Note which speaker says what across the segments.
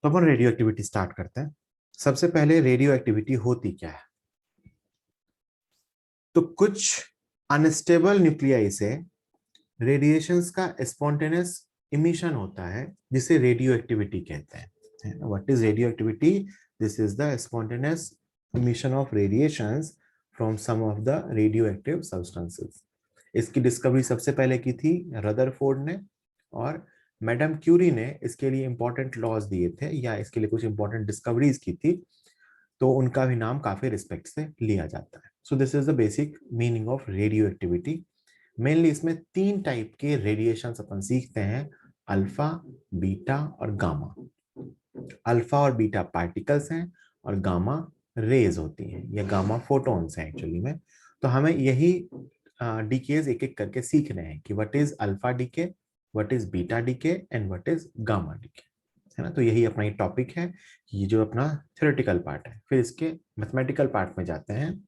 Speaker 1: तो अपन radio activity start करते हैं। सबसे पहले रेडियो एक्टिविटी होती क्या है? तो कुछ अनस्टेबल न्यूक्लियाई से रेडिएशंस का स्पॉन्टेनियस इमिशन होता है, जिसे रेडियो एक्टिविटी कहते हैं। What is radioactivity? This is the spontaneous emission of radiations from some of the radioactive substances. इसकी डिस्कवरी सबसे पहले की थी रदरफोर्ड ने, और मैडम क्यूरी ने इसके लिए इंपॉर्टेंट लॉज दिए थे या इसके लिए कुछ इंपॉर्टेंट डिस्कवरीज की थी, तो उनका भी नाम काफी रिस्पेक्ट से लिया जाता है। सो this is the basic meaning of radio activity. Mainly इसमें 3 टाइप के रेडिएशन अपन सीखते हैं, अल्फा, बीटा और गामा। अल्फा और बीटा पार्टिकल्स हैं और गामा रेज होती हैं या गामा फोटॉन्स हैं एक्चुअली में। तो हमें यही डीकेज एक एक करके सीखने हैं कि what is alpha decay, what is beta decay and what is gamma decay, है ना। तो यही अपना ये टॉपिक है, ये जो अपना थ्योरेटिकल पार्ट है। फिर इसके मैथमेटिकल पार्ट में जाते हैं,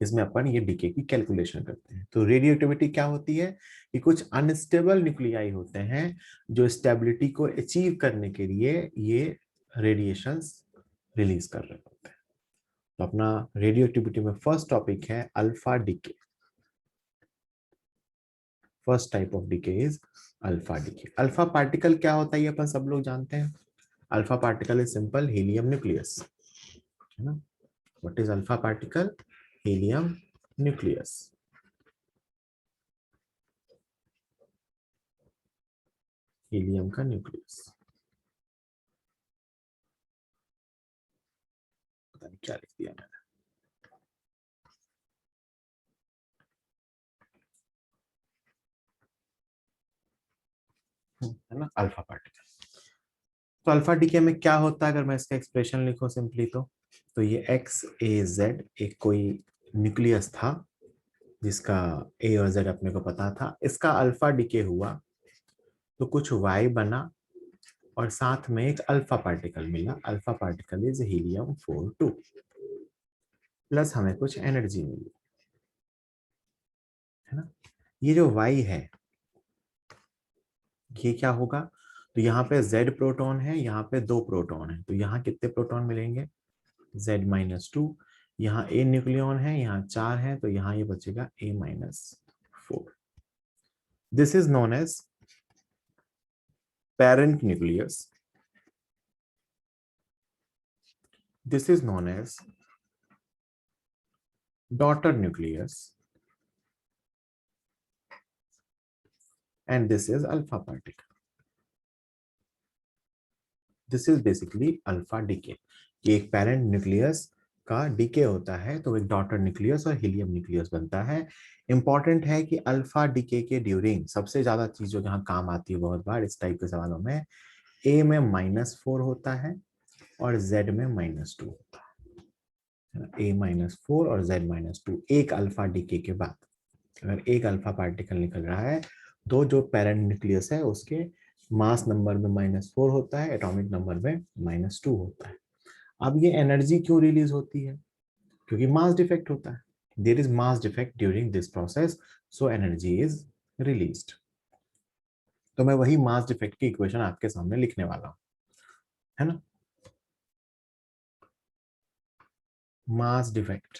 Speaker 1: इसमें अपन ये डीके की कैलकुलेशन करते हैं। तो रेडियो एक्टिविटी क्या होती है कि कुछ अनस्टेबल न्यूक्लियाई होते हैं जो स्टेबिलिटी को अचीव करने के लिए ये रेडिएशंस रिलीज कर रहे होते हैं। तो अपना रेडियो एक्टिविटी में फर्स्ट टॉपिक है alpha decay. First type of decay is alpha decay. Alpha particle क्या होता है ये अपन सब लोग जानते हैं। Alpha particle is simple helium nucleus, है ना। What is alpha particle? Helium nucleus. Helium का न्यूक्लियस। पता नहीं क्या लिख दिया मैंने। है ना, अल्फा पार्टिकल। तो अल्फा डीके में क्या होता है, अगर मैं इसका एक्सप्रेशन लिखूं सिंपली, तो ये एक्स ए जेड एक कोई न्यूक्लियस था जिसका ए और जेड अपने को पता था। इसका अल्फा डीके हुआ तो कुछ वाई बना और साथ में एक अल्फा पार्टिकल मिला। Alpha particle is helium 42 plus हमें कुछ एनर्जी मिली, है ना। ये जो वाई है ये क्या होगा? तो यहाँ पे जेड प्रोटॉन है, यहाँ पे 2 प्रोटॉन है, तो यहाँ कितने प्रोटॉन मिलेंगे? Z-2। यहाँ ए न्यूक्लियन है, यहाँ 4 है, तो यहाँ ये बचेगा A-4। This is known as parent nucleus. This is known as daughter nucleus and this is alpha particle. This is basically alpha decay. ये एक पेरेंट न्यूक्लियस का डीके होता है तो एक डॉटर न्यूक्लियस और हीलियम न्यूक्लियस बनता है। इंपॉर्टेंट है कि अल्फा डीके के ड्यूरिंग सबसे ज्यादा चीज जो यहाँ काम आती है बहुत बार इस टाइप के सवालों में, ए में -4 होता है और जेड में -2 होता है। A-4 और Z-2 एक अल्फा डीके के बाद अगर एक अल्फा पार्टिकल निकल रहा है तो जो पेरेंट न्यूक्लियस है उसके मास नंबर में -4 होता है, एटॉमिक नंबर में -2 होता है। अब ये एनर्जी क्यों रिलीज होती है? क्योंकि मास डिफेक्ट होता है। There is mass defect during this process, so energy is released. तो मैं वही मास डिफेक्ट की इक्वेशन आपके सामने लिखने वाला हूं, है ना। Mass defect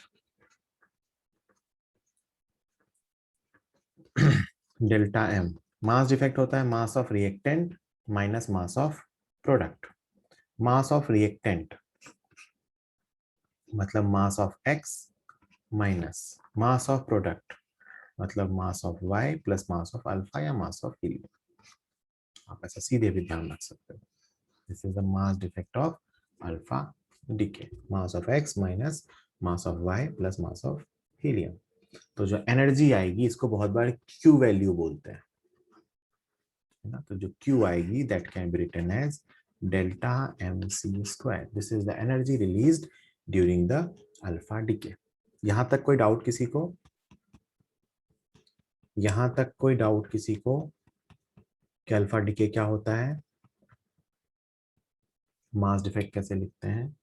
Speaker 1: delta M. Mass defect होता है mass of reactant minus mass of product. Mass of reactant मतलब mass of x minus mass of product मतलब mass of Y plus mass of alpha या मास ऑफ हीलियम। आप ऐसा सीधे भी ध्यान रख सकते हो। This is the mass defect of alpha decay, mass of x minus mass of Y plus mass of helium. तो जो एनर्जी आएगी इसको बहुत बार क्यू वैल्यू बोलते हैं, है ना। तो जो Q आएगी that can be written as delta mc square. This is the energy released during the alpha decay. यहां तक कोई डाउट किसी को? यहां तक कोई डाउट किसी को कि अल्फा डीके क्या होता है, मास डिफेक्ट कैसे लिखते हैं?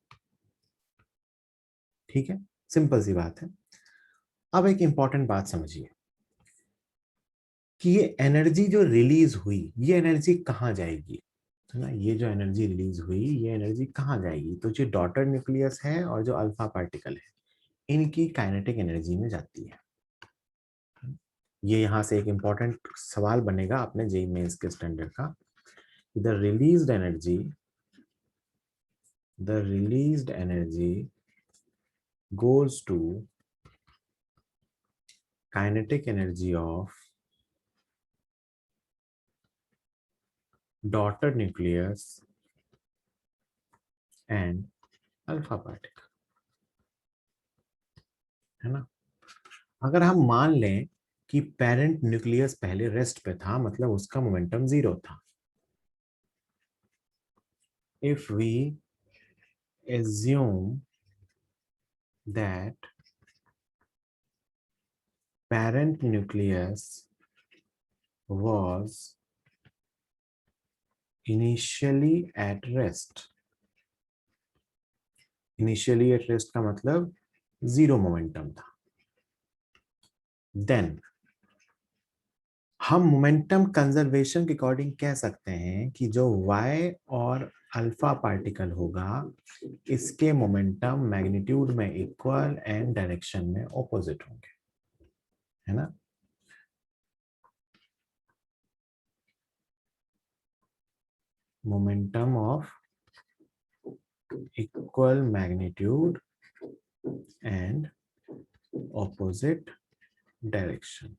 Speaker 1: ठीक है, सिंपल सी बात है। अब एक इंपॉर्टेंट बात समझिए कि ये एनर्जी जो रिलीज हुई ये एनर्जी कहां जाएगी? है ना, ये जो एनर्जी रिलीज हुई ये एनर्जी कहाँ जाएगी, तो जो डॉटर न्यूक्लियस है और जो अल्फा पार्टिकल है इनकी काइनेटिक एनर्जी में जाती है। ये यहाँ से एक इंपॉर्टेंट सवाल बनेगा अपने जेईई मेंस के स्टैंडर्ड का, the released energy, the released energy goes to kinetic energy of daughter nucleus and alpha particle, है ना। अगर हम मान लें कि पेरेंट न्यूक्लियस पहले रेस्ट पे था, मतलब उसका मोमेंटम 0 था। If we assume that parent nucleus was initially at rest, initially at rest का मतलब 0 मोमेंटम था, देन हम मोमेंटम कंजर्वेशन के अकॉर्डिंग कह सकते हैं कि जो y और अल्फा पार्टिकल होगा इसके मोमेंटम मैग्नीट्यूड में इक्वल एंड डायरेक्शन में ऑपोजिट होंगे, है ना। Momentum of equal magnitude and opposite direction,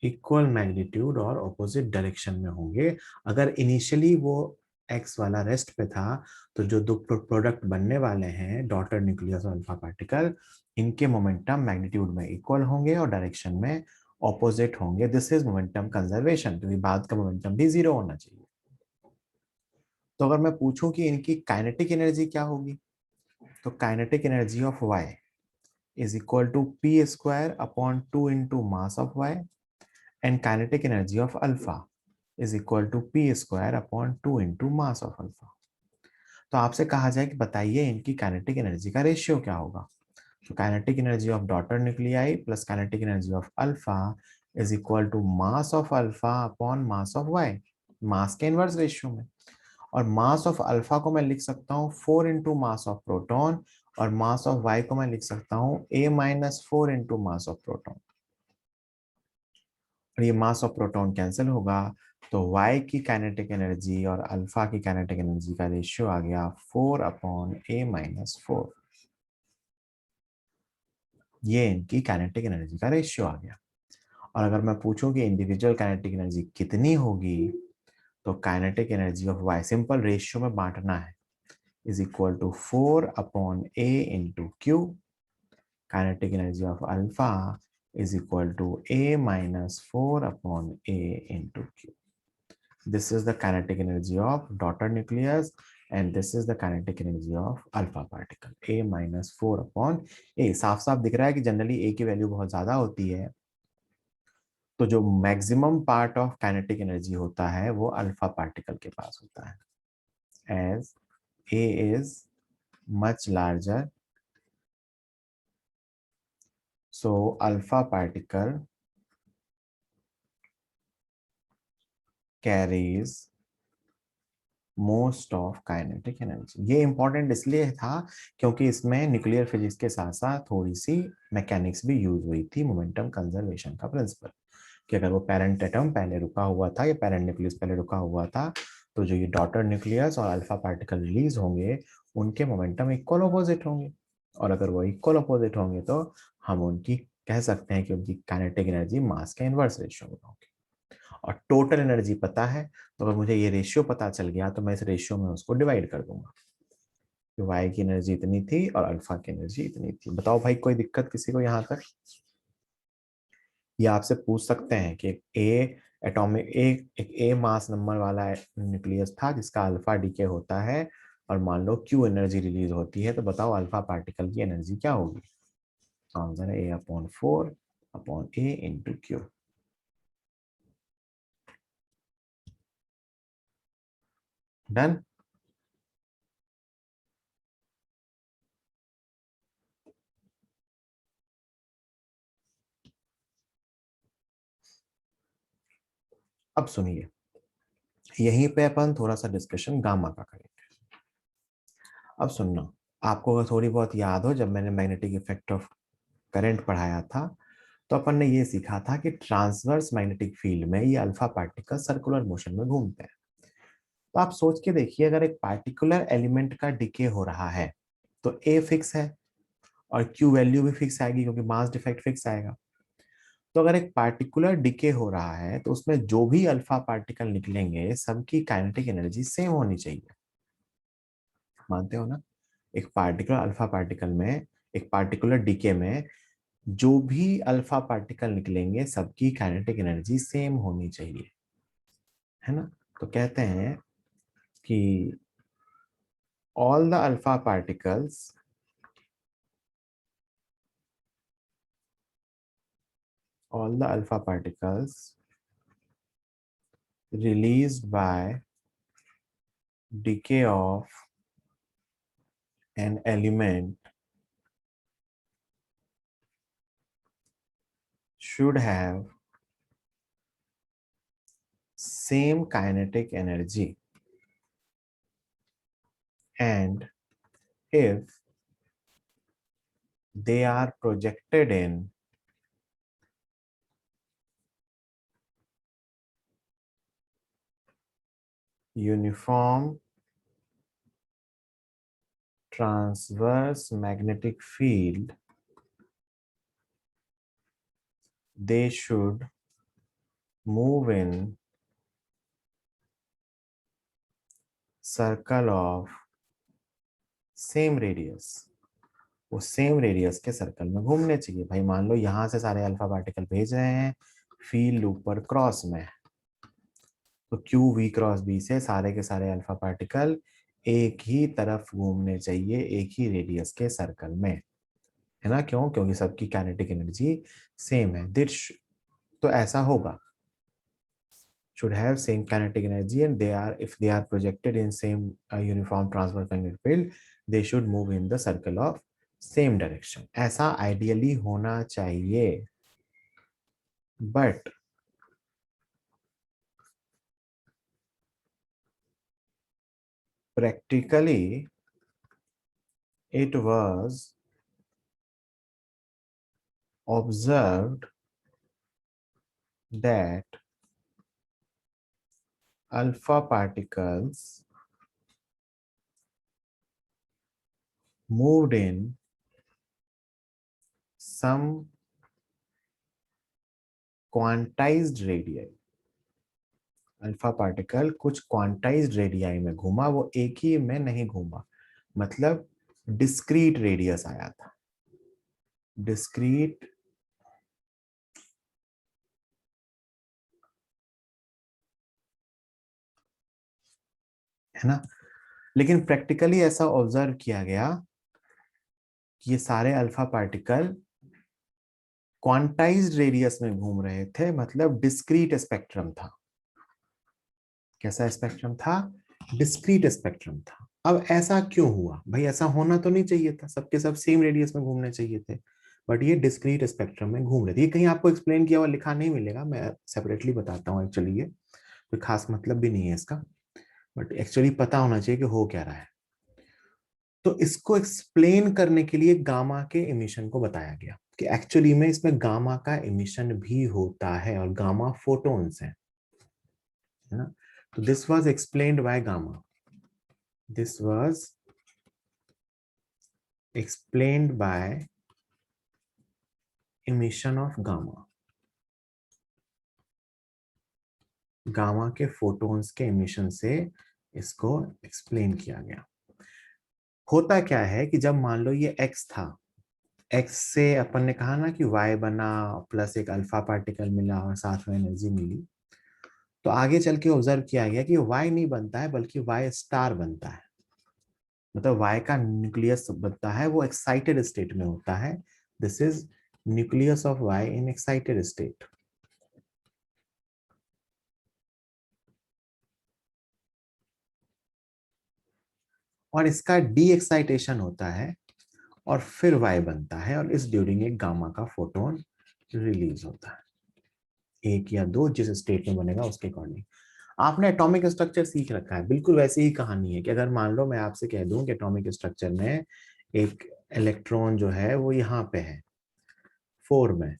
Speaker 1: equal magnitude और ऑपोजिट डायरेक्शन में होंगे। अगर इनिशियली वो एक्स वाला रेस्ट पे था तो जो दो प्रोडक्ट बनने वाले हैं डॉटर न्यूक्लियस और अल्फा पार्टिकल, इनके मोमेंटम मैग्नीट्यूड में इक्वल होंगे और डायरेक्शन में ऑपोजिट होंगे। दिस इज मोमेंटम कंजर्वेशन, क्योंकि बाद का मोमेंटम भी 0 होना चाहिए। तो अगर मैं पूछूं कि इनकी काइनेटिक एनर्जी क्या होगी, तो kinetic energy of Y is equal to P square upon 2 into mass of Y, and kinetic energy of alpha is equal to p square upon 2 into mass of alpha। तो आपसे कहा जाए कि बताइए इनकी काइनेटिक एनर्जी का ratio क्या होगा, तो kinetic energy of daughter nuclei plus kinetic energy of alpha is equal to mass of alpha upon mass of y, mass के इनवर्स रेशियो में। और मास ऑफ अल्फा को मैं लिख सकता हूँ 4 इंटू मास ऑफ प्रोटॉन, और मास ऑफ वाई को मैं लिख सकता हूँ a-4 into mass of proton. और ये मास ऑफ प्रोटॉन कैंसिल होगा, तो y की काइनेटिक एनर्जी और अल्फा की काइनेटिक एनर्जी का रेशियो आ गया 4/a-4। ये इनकी काइनेटिक एनर्जी का रेशियो आ गया। और अगर मैं पूछूं कि इंडिविजुअल काइनेटिक एनर्जी कितनी होगी, तो kinetic energy of y simple ratio में बांटना है, is equal to 4/a into Q. Kinetic energy of alpha is equal to a-4/a into q. This is the kinetic energy of daughter nucleus and this is the kinetic energy of alpha particle, a-4/a। साफ साफ दिख रहा है कि generally a की value बहुत ज्यादा होती है, तो जो maximum part of kinetic energy होता है वो अल्फा पार्टिकल के पास होता है, as a is much larger, so alpha particle carries most of kinetic energy. ये इंपॉर्टेंट इसलिए था क्योंकि इसमें न्यूक्लियर फिजिक्स के साथ साथ थोड़ी सी मैकेनिक्स भी यूज हुई थी, मोमेंटम कंजर्वेशन का प्रिंसिपल, कि अगर वो पेरेंट एटम पहले रुका हुआ था या पेरेंट न्यूक्लियस पहले रुका हुआ था तो जो ये डॉटर न्यूक्लियस और अल्फा पार्टिकल रिलीज होंगे उनके मोमेंटम इक्वल अपोजिट होंगे, और अगर वो इक्वल अपोजिट होंगे तो हम उनकी कह सकते हैं कि उनकी काइनेटिक एनर्जी मास के इनवर्स रेशियो में होगी। और टोटल एनर्जी पता है, तो अगर मुझे ये रेशियो पता चल गया तो मैं इस रेशियो में उसको डिवाइड कर दूंगा कि वाई की एनर्जी इतनी थी और अल्फा की एनर्जी इतनी थी। बताओ भाई कोई दिक्कत किसी को यहाँ तक? ये आपसे पूछ सकते हैं कि एक ए मास नंबर वाला न्यूक्लियस था जिसका अल्फा डीके होता है और मान लो क्यू एनर्जी रिलीज होती है, तो बताओ अल्फा पार्टिकल की एनर्जी क्या होगी। आंसर है a/4/a into q। डन। अब सुनिए, यहीं पे अपन थोड़ा सा डिस्कशन गामा का करेंगे। अब सुनना, आपको अगर थोड़ी बहुत याद हो, जब मैंने मैग्नेटिक इफेक्ट ऑफ करंट पढ़ाया था तो अपन ने ये सीखा था कि ट्रांसवर्स मैग्नेटिक फील्ड में ये अल्फा पार्टिकल सर्कुलर मोशन में घूमते हैं। तो आप सोच के देखिए, अगर एक पार्टिकुलर एलिमेंट का डिके हो रहा है तो ए फिक्स है और क्यू वैल्यू भी फिक्स आएगी क्योंकि मास डिफेक्ट फिक्स आएगा। तो अगर एक पार्टिकुलर डिके हो रहा है तो उसमें जो भी अल्फा पार्टिकल निकलेंगे सबकी काइनेटिक एनर्जी सेम होनी चाहिए। मानते हो ना? एक पार्टिकुलर अल्फा पार्टिकल में, एक पार्टिकुलर डीके में जो भी अल्फा पार्टिकल निकलेंगे सबकी काइनेटिक एनर्जी सेम होनी चाहिए, है ना? तो कहते हैं कि all the alpha particles released by decay of an element should have same kinetic energy, and if they are projected in uniform transverse magnetic field, they should move in circle of same radius। वो same radius के circle में घूमने चाहिए। भाई मान लो यहां से सारे अल्फा पार्टिकल भेज रहे हैं, फील्ड ऊपर क्रॉस में, तो क्यू वी क्रॉस बी से सारे के सारे अल्फा पार्टिकल एक ही तरफ घूमने चाहिए, एक ही रेडियस के सर्कल में, है ना? क्यों? क्योंकि सबकी काइनेटिक एनर्जी सेम है। दिस, तो ऐसा होगा, should have same kinetic energy, and they are, if they are projected in same uniform transverse magnetic field, they should move in the circle of same direction। ऐसा ideally होना चाहिए, but practically it was observed that alpha particles moved in some quantized radii। Alpha particle कुछ quantized radii में घूमा, वो एक ही में नहीं घूमा, मतलब डिस्क्रीट रेडियस आया था। डिस्क्रीट है ना? लेकिन प्रैक्टिकली ऐसा ऑब्जर्व किया गया कि ये सारे अल्फा पार्टिकल क्वांटाइज्ड रेडियस में घूम रहे थे, मतलब डिस्क्रीट स्पेक्ट्रम था। कैसा स्पेक्ट्रम था? डिस्क्रीट स्पेक्ट्रम था। अब ऐसा क्यों हुआ भाई? ऐसा होना तो नहीं चाहिए था, सबके सब सेम रेडियस में घूमने चाहिए थे, बट ये डिस्क्रीट स्पेक्ट्रम में घूम रहे थे। ये कहीं आपको एक्सप्लेन किया हुआ लिखा नहीं मिलेगा, मैं सेपरेटली बताता हूँ। एक्चुअली ये कोई खास मतलब भी नहीं है इसका, बट एक्चुअली पता होना चाहिए कि हो क्या रहा है। तो इसको एक्सप्लेन करने के लिए गामा के इमिशन को बताया गया कि एक्चुअली में इसमें गामा का इमिशन भी होता है और गामा फोटोन्स है ना? तो this was explained by gamma. This was explained by emission of gamma। Gamma के फोटॉन्स के emission से इसको एक्सप्लेन किया गया। होता क्या है कि जब मान लो ये x था, x से अपन ने कहा ना कि y बना प्लस एक अल्फा पार्टिकल मिला और साथ में एनर्जी मिली, तो आगे चल के ऑब्जर्व किया गया कि y नहीं बनता है बल्कि y स्टार बनता है। मतलब y का न्यूक्लियस बनता है, वो एक्साइटेड स्टेट में होता है। This is nucleus of y in excited state. और इसका डी एक्साइटेशन होता है और फिर y बनता है, और इस ड्यूरिंग एक गामा का फोटोन रिलीज होता है, एक या दो, जिस स्टेट में बनेगा उसके अकॉर्डिंग। आपने एटॉमिक स्ट्रक्चर सीख रखा है, बिल्कुल वैसी ही कहानी है कि अगर मान लो मैं आपसे कह दूं कि एटॉमिक स्ट्रक्चर में एक इलेक्ट्रॉन जो है वो यहाँ पे है 4 में,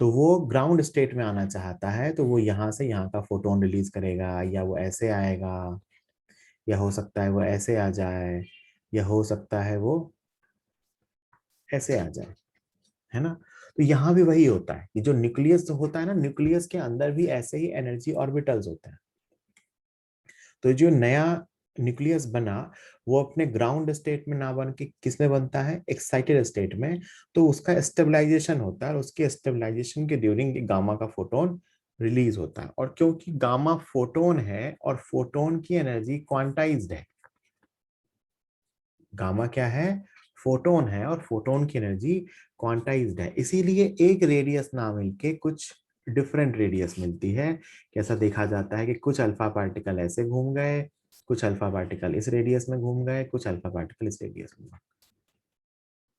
Speaker 1: तो वो ग्राउंड स्टेट में आना चाहता है, तो वो यहाँ से यहाँ का फोटोन रिलीज करेगा, या वो ऐसे आएगा, या हो सकता है वो ऐसे आ जाए, या हो सकता है वो ऐसे आ जाए, है ना। तो यहाँ भी वही होता है कि जो न्यूक्लियस होता है ना, न्यूक्लियस के अंदर भी ऐसे ही एनर्जी ऑर्बिटल्स होते हैं। तो जो नया न्यूक्लियस बना वो अपने ग्राउंड स्टेट में ना बन के किस में बनता है, एक्साइटेड स्टेट में। तो उसका स्टेबलाइजेशन होता है, और उसके स्टेबलाइजेशन के ड्यूरिंग गामा का फोटोन रिलीज होता है। और क्योंकि गामा फोटोन है और फोटोन की एनर्जी क्वांटाइज्ड है, गामा क्या है, फोटोन है, और फोटोन की एनर्जी क्वांटाइज्ड है, इसीलिए एक रेडियस ना मिलके कुछ डिफरेंट रेडियस मिलती है। कैसा देखा जाता है कि कुछ अल्फा पार्टिकल ऐसे घूम गए, कुछ अल्फा पार्टिकल इस रेडियस में घूम गए, कुछ अल्फा पार्टिकल इस रेडियस में।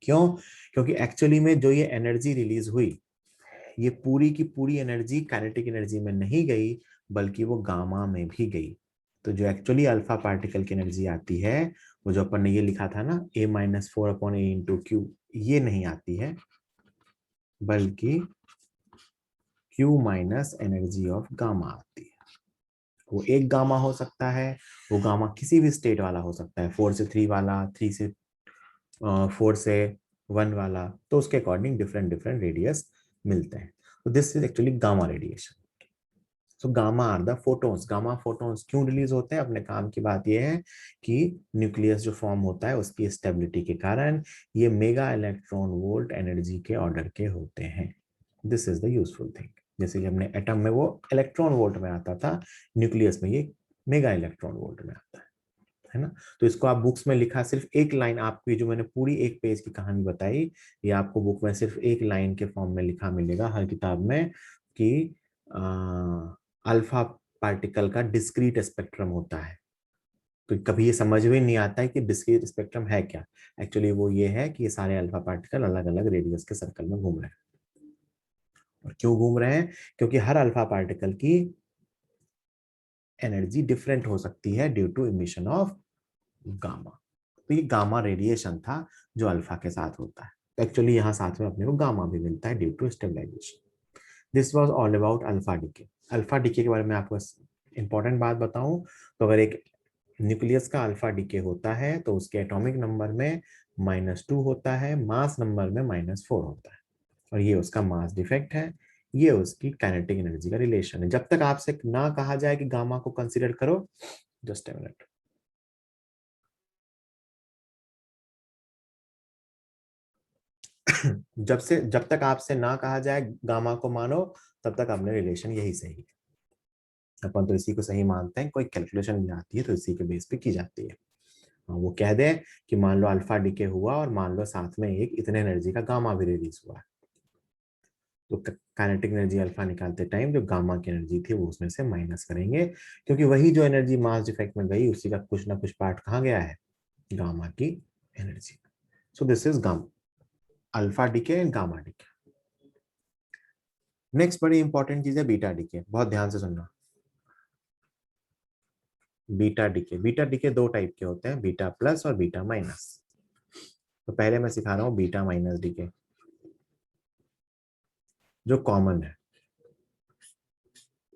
Speaker 1: क्यों? क्योंकि एक्चुअली में जो ये एनर्जी रिलीज हुई, ये पूरी की पूरी एनर्जी काइनेटिक एनर्जी में नहीं गई, बल्कि वो गामा में भी गई। तो जो एक्चुअली अल्फा पार्टिकल की एनर्जी आती है, वो जो अपन ने ये लिखा था ना A-4/A/Q, ये नहीं आती है, बल्कि Q minus energy of gamma आती है। वो एक गामा हो सकता है, वो गामा किसी भी स्टेट वाला हो सकता है, 4 से 3 वाला, 3 से 4 से 1 वाला, तो उसके अकॉर्डिंग डिफरेंट डिफरेंट रेडियस मिलते हैं। तो this is actually gamma radiation. So gamma are the photons. Gamma photons क्यों रिलीज होते हैं? अपने काम की बात यह है कि न्यूक्लियस जो फॉर्म होता है उसकी स्टेबिलिटी के कारण ये मेगा इलेक्ट्रॉन वोल्ट एनर्जी के ऑर्डर के होते हैं। This is the useful thing. जैसे कि हमने एटम में वो इलेक्ट्रॉन वोल्ट में आता था, न्यूक्लियस में ये मेगा इलेक्ट्रॉन वोल्ट में आता है ना। तो इसको आप बुक्स में लिखा, सिर्फ एक लाइन आपकी जो मैंने पूरी एक पेज की कहानी बताई, ये आपको बुक में सिर्फ एक लाइन के फॉर्म में लिखा मिलेगा हर किताब में कि अल्फा पार्टिकल का डिस्क्रीट स्पेक्ट्रम होता है। तो कभी ये समझ में नहीं आता है कि डिस्क्रीट स्पेक्ट्रम है क्या। एक्चुअली वो ये है कि ये सारे अल्फा पार्टिकल अलग अलग रेडियस के सर्कल में घूम रहे हैं। और क्यों घूम रहे हैं? क्योंकि हर अल्फा पार्टिकल की एनर्जी डिफरेंट हो सकती है due to emission of gamma. तो ये गामा रेडिएशन था जो अल्फा के साथ होता है। तो एक्चुअली यहाँ साथ में अपने को गामा भी मिलता है due to stabilization. This was all about alpha decay. Alpha decay के बारे में आपको इंपॉर्टेंट बात बताऊं, तो अगर एक न्यूक्लियस का अल्फा डीके होता है तो उसके एटॉमिक नंबर में -2 होता है, मास नंबर में -4 होता है, और ये उसका मास डिफेक्ट है, ये उसकी काइनेटिक एनर्जी का रिलेशन है। जब तक आपसे ना कहा जाए कि गामा को कंसीडर करो, जस्ट अ मिनट। जब तक आपसे ना कहा जाए गामा को मानो, तब तक अपने रिलेशन यही सही है। अपन तो इसी को सही मानते हैं, कोई कैलकुलेशन भी आती है तो इसी के बेस पे की जाती है। वो कह दे कि मान लो अल्फा डीके हुआ और मान लो साथ में एक इतने एनर्जी का गामा भी रिलीज हुआ है, तो काइनेटिक एनर्जी अल्फा निकालते टाइम जो गामा की एनर्जी थी वो उसमें से माइनस करेंगे, क्योंकि वही जो एनर्जी मास डिफेक्ट में गई उसी का कुछ ना कुछ पार्ट कहाँ गया है, गामा की energy. So this is gamma, alpha decay and gamma decay. Next बड़ी इंपॉर्टेंट चीज है बीटा डीके, बहुत ध्यान से सुनना। बीटा डीके, बीटा डीके दो टाइप के होते हैं, बीटा प्लस और बीटा माइनस। तो पहले मैं सिखा रहा हूँ बीटा माइनस डीके जो कॉमन है।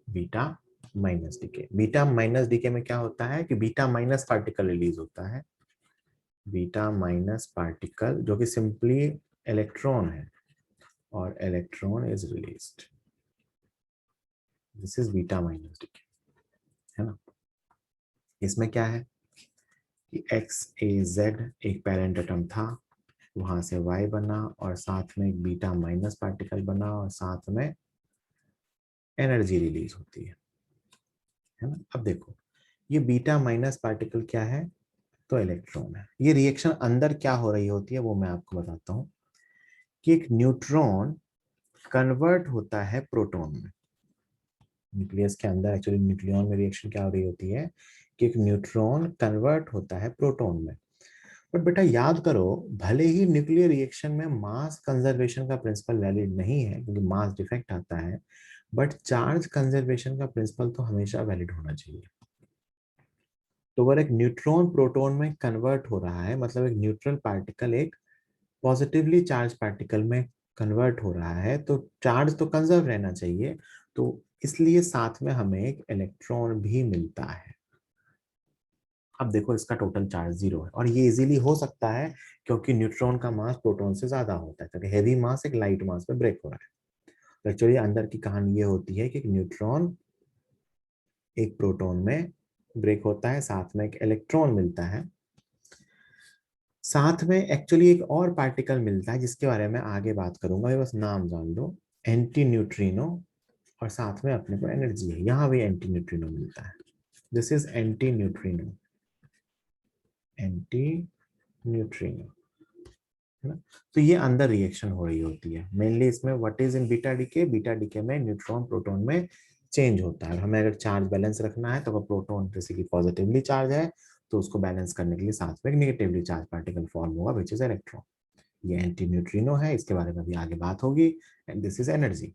Speaker 1: Beta minus decay, beta minus decay में क्या होता है कि बीटा माइनस पार्टिकल रिलीज होता है, बीटा माइनस पार्टिकल जो कि सिंपली इलेक्ट्रॉन है, और electron is released. This is beta minus decay, है ना। इसमें क्या है कि XAZ एक पेरेंट एटम था, वहां से Y बना, और साथ में एक बीटा माइनस पार्टिकल बना, और साथ में एनर्जी रिलीज होती है ना। अब देखो ये बीटा माइनस पार्टिकल क्या है, तो इलेक्ट्रॉन है। ये रिएक्शन अंदर क्या हो रही होती है वो मैं आपको बताता हूँ कि एक न्यूट्रॉन कन्वर्ट होता है प्रोटॉन में। न्यूक्लियस के अंदर एक्चुअली न्यूक्लियन में रिएक्शन क्या हो रही होती है कि एक न्यूट्रॉन कन्वर्ट होता है प्रोटॉन में। बट बेटा याद करो, भले ही न्यूक्लियर रिएक्शन में मास कंजर्वेशन का प्रिंसिपल वैलिड नहीं है क्योंकि मास डिफेक्ट आता है, बट चार्ज कंजर्वेशन का प्रिंसिपल तो हमेशा वैलिड होना चाहिए। तो अगर एक न्यूट्रॉन प्रोटॉन में कन्वर्ट हो रहा है, मतलब एक न्यूट्रल पार्टिकल एक पॉजिटिवली चार्ज पार्टिकल में कन्वर्ट हो रहा है, तो चार्ज तो कंजर्व रहना चाहिए, तो इसलिए साथ में हमें एक इलेक्ट्रॉन भी मिलता है। अब देखो इसका टोटल चार्ज 0 है, और ये इजीली हो सकता है क्योंकि न्यूट्रॉन का मास प्रोटॉन से ज्यादा होता है, क्योंकि हैवी मास एक लाइट मास में ब्रेक हो रहा है। तो एक्चुअली अंदर की कहानी ये होती है कि एक न्यूट्रॉन एक प्रोटॉन में ब्रेक होता है, साथ में एक इलेक्ट्रॉन मिलता है, साथ में एक्चुअली एक और पार्टिकल मिलता है जिसके बारे में आगे बात करूंगा, ये बस नाम जान लो, एंटी न्यूट्रिनो, और साथ में अपने को एनर्जी है, यहाँ भी एंटी न्यूट्रिनो मिलता है। This is anti neutrino, anti neutrino, है ना। तो ये अंदर रिएक्शन हो रही होती है मेनली इसमें। What is in beta decay, beta DK में न्यूट्रॉन प्रोटॉन में चेंज होता है। हमें अगर चार्ज बैलेंस रखना है तो अगर प्रोटॉन जैसे कि पॉजिटिवली चार्ज है तो उसको बैलेंस करने के लिए साथ में एक नेगेटिवली चार्ज पार्टिकल फॉर्म होगा विच इज इलेक्ट्रॉन। ये एंटी न्यूट्रिनो है, इसके बारे में भी आगे बात होगी। And this is energy,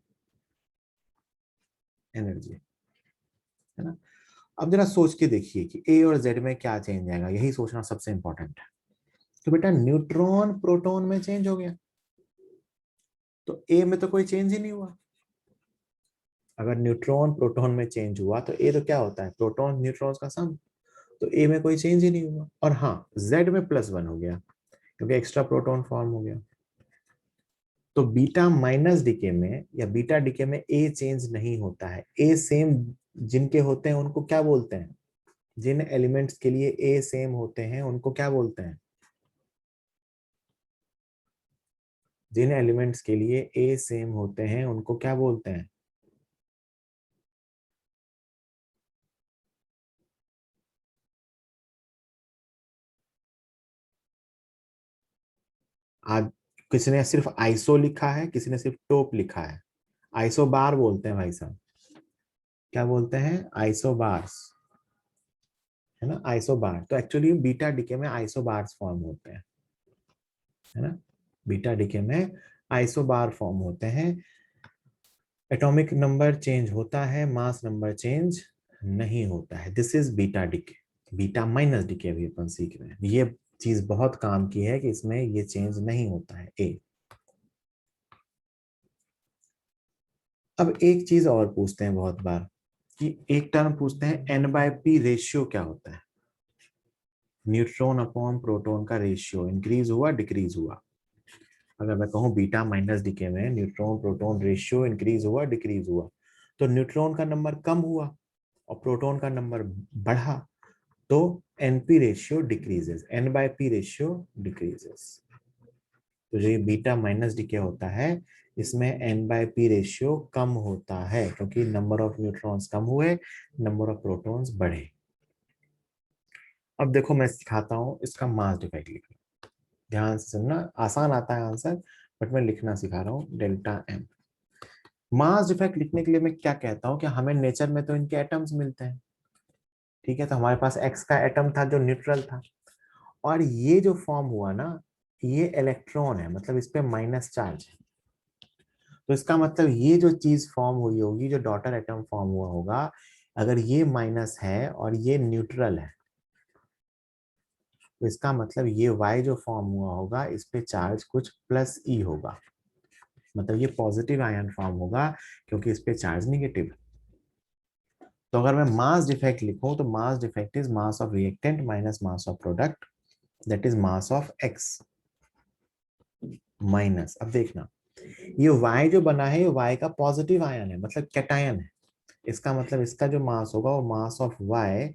Speaker 1: energy, है ना। अब जरा सोच के देखिए कि ए और जेड में क्या चेंज आएगा, यही सोचना सबसे इंपॉर्टेंट है। तो बेटा न्यूट्रॉन प्रोटॉन में चेंज हो गया, तो ए में तो कोई चेंज ही नहीं हुआ। अगर न्यूट्रॉन प्रोटॉन में चेंज हुआ तो ए तो क्या होता है, प्रोटॉन न्यूट्रॉन्स का सम, तो ए में कोई चेंज ही नहीं हुआ। और हाँ, जेड में +1 हो गया क्योंकि एक्स्ट्रा प्रोटॉन फॉर्म हो गया। तो बीटा माइनस डीके में या बीटा डीके में ए चेंज नहीं होता है। ए सेम जिनके होते हैं उनको क्या बोलते हैं, जिन एलिमेंट्स के लिए ए सेम होते हैं उनको क्या बोलते हैं, जिन एलिमेंट्स के लिए ए सेम होते हैं उनको क्या बोलते हैं। आज किसी ने सिर्फ आइसो लिखा है, किसी ने सिर्फ टोप लिखा है। आइसो बार बोलते हैं भाई साहब, क्या बोलते हैं, आइसो बार्स, है ना, आइसो बार। तो एक्चुअली बीटा डीके में आइसो बार्स फॉर्म होते हैं, है ना। बीटा डीके में आइसो बार फॉर्म होते हैं। एटॉमिक नंबर चेंज होता है, मास नंबर चेंज नहीं होता है। This is beta decay. Beta minus decay अभी अपन सीख रहे हैं, ये चीज बहुत काम की है कि इसमें ये चेंज नहीं होता है ए। अब एक चीज और पूछते हैं बहुत बार कि एक टर्म पूछते हैं N/P रेशियो क्या होता है, न्यूट्रॉन अपॉन प्रोटॉन का रेशियो इंक्रीज हुआ डिक्रीज हुआ। अगर मैं कहूं बीटा माइनस डीके में न्यूट्रॉन प्रोटॉन रेशियो इंक्रीज हुआ डिक्रीज हुआ, तो न्यूट्रॉन का नंबर कम हुआ और प्रोटॉन का नंबर बढ़ा, तो NP ratio decreases, N/P ratio decreases. तो जो ये बीटा माइनस डीके होता है इसमें N/P रेशियो कम होता है क्योंकि नंबर ऑफ न्यूट्रॉन्स कम हुए, नंबर ऑफ प्रोटॉन्स बढ़े। अब देखो मैं सिखाता हूँ इसका मास डिफेक्ट लिखना, ध्यान से सुनना, आसान आता है आंसर, बट मैं लिखना सिखा रहा हूँ। डेल्टा एम मास डिफेक्ट लिखने के लिए मैं क्या कहता हूँ कि हमें नेचर में तो इनके एटम्स मिलते हैं, ठीक है। तो हमारे पास एक्स का एटम था जो न्यूट्रल था, और ये जो फॉर्म हुआ ना, ये इलेक्ट्रॉन है, मतलब इस पे माइनस चार्ज है। तो इसका मतलब ये जो चीज फॉर्म हुई होगी, जो डॉटर एटम फॉर्म हुआ होगा, अगर ये माइनस है और ये न्यूट्रल है, तो इसका मतलब ये वाई जो फॉर्म हुआ होगा इस पे चार्ज कुछ प्लस ई होगा, मतलब ये पॉजिटिव आयन फॉर्म होगा क्योंकि इस पे चार्ज निगेटिव है। तो अगर मैं मास डिफेक्ट लिखूं तो mass defect is mass of reactant minus mass of product, that is mass of x minus, अब देखना ये y जो बना है ये y का पॉजिटिव आयन है, मतलब कैटायन है। इसका मतलब इसका जो मास होगा वो mass of y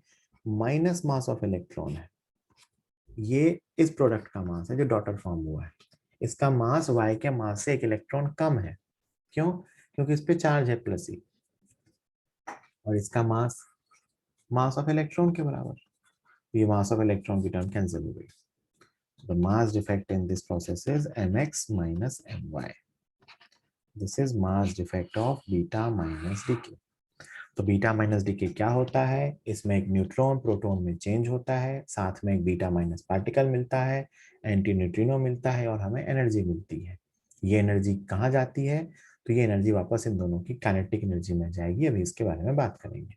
Speaker 1: minus mass of electron है। ये इस प्रोडक्ट का मास है जो डॉटर फॉर्म हुआ है, इसका मास y के मास से एक इलेक्ट्रॉन कम है। क्यों, क्योंकि इस पे चार्ज है +E, और इसका मास मास ऑफ इलेक्ट्रॉन के बराबर, ये मास ऑफ इलेक्ट्रॉन की टर्म कैंसिल हो गई। The mass defect in this process is mx minus my. This is mass defect of beta minus decay. तो बीटा माइनस डीके क्या होता है, इसमें एक न्यूट्रॉन प्रोटॉन में चेंज होता है, साथ में एक बीटा माइनस पार्टिकल मिलता है, एंटी न्यूट्रिनो मिलता है और हमें एनर्जी मिलती है। ये एनर्जी कहाँ जाती है, तो ये एनर्जी वापस इन दोनों की काइनेटिक एनर्जी में जाएगी, अभी इसके बारे में बात करेंगे।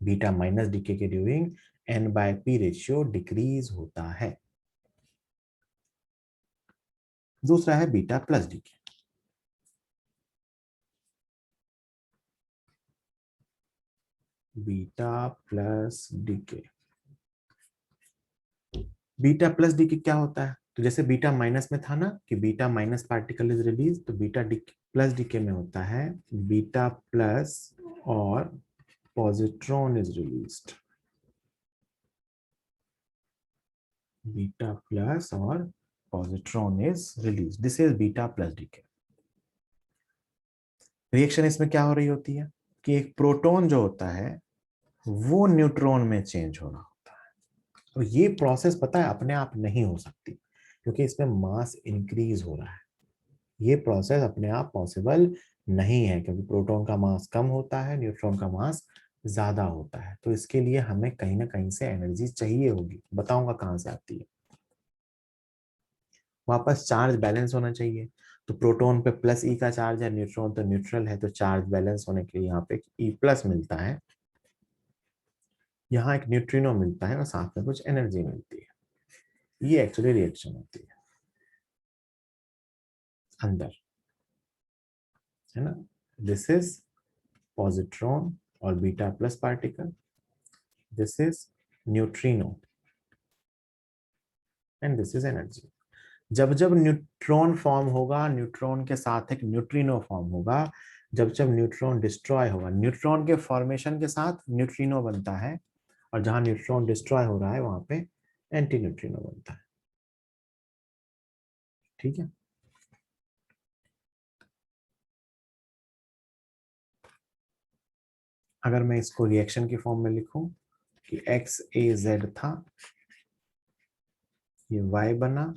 Speaker 1: बीटा माइनस डीके के ड्यूरिंग N/P रेशियो डिक्रीज होता है। दूसरा है beta plus decay. Beta plus decay, beta plus decay क्या होता है? तो जैसे बीटा माइनस में था ना कि beta minus particle is release, तो बीटा प्लस डीके में होता है बीटा प्लस और positron is released. Beta plus और positron is release, this is beta plus decay. Reaction इसमें क्या हो रही होती है कि एक प्रोटॉन जो होता है वो न्यूट्रॉन में चेंज हो रहा होता है। तो ये प्रोसेस पता है अपने आप नहीं हो सकती, क्योंकि इसमें मास इंक्रीज हो रहा है। ये प्रोसेस अपने आप पॉसिबल नहीं है, क्योंकि प्रोटॉन का मास कम होता है, न्यूट्रॉन का मास ज्यादा होता है। तो इसके लिए हमें कहीं ना कहीं से एनर्जी चाहिए होगी, बताऊंगा कहां से आती है। वापस चार्ज बैलेंस होना चाहिए, तो प्रोटॉन पे प्लस ई का चार्ज है, न्यूट्रॉन तो न्यूट्रल है, तो चार्ज बैलेंस होने के लिए यहाँ पे ई प्लस मिलता है, यहाँ एक न्यूट्रिनो मिलता है और साथ में कुछ एनर्जी मिलती है। ये एक्चुअली रिएक्शन होती है अंदर, है ना। दिस इज पॉजिट्रॉन और beta plus particle, this is neutrino and this is energy. जब जब न्यूट्रॉन फॉर्म होगा, न्यूट्रॉन के साथ एक न्यूट्रिनो फॉर्म होगा। जब जब न्यूट्रॉन डिस्ट्रॉय होगा, न्यूट्रॉन के फॉर्मेशन के साथ न्यूट्रिनो बनता है, और जहां न्यूट्रॉन डिस्ट्रॉय हो रहा है वहां पे एंटी न्यूट्रिनो बनता है। ठीक है। अगर मैं इसको रिएक्शन की फॉर्म में लिखूं कि XAZ था, ये Y बना,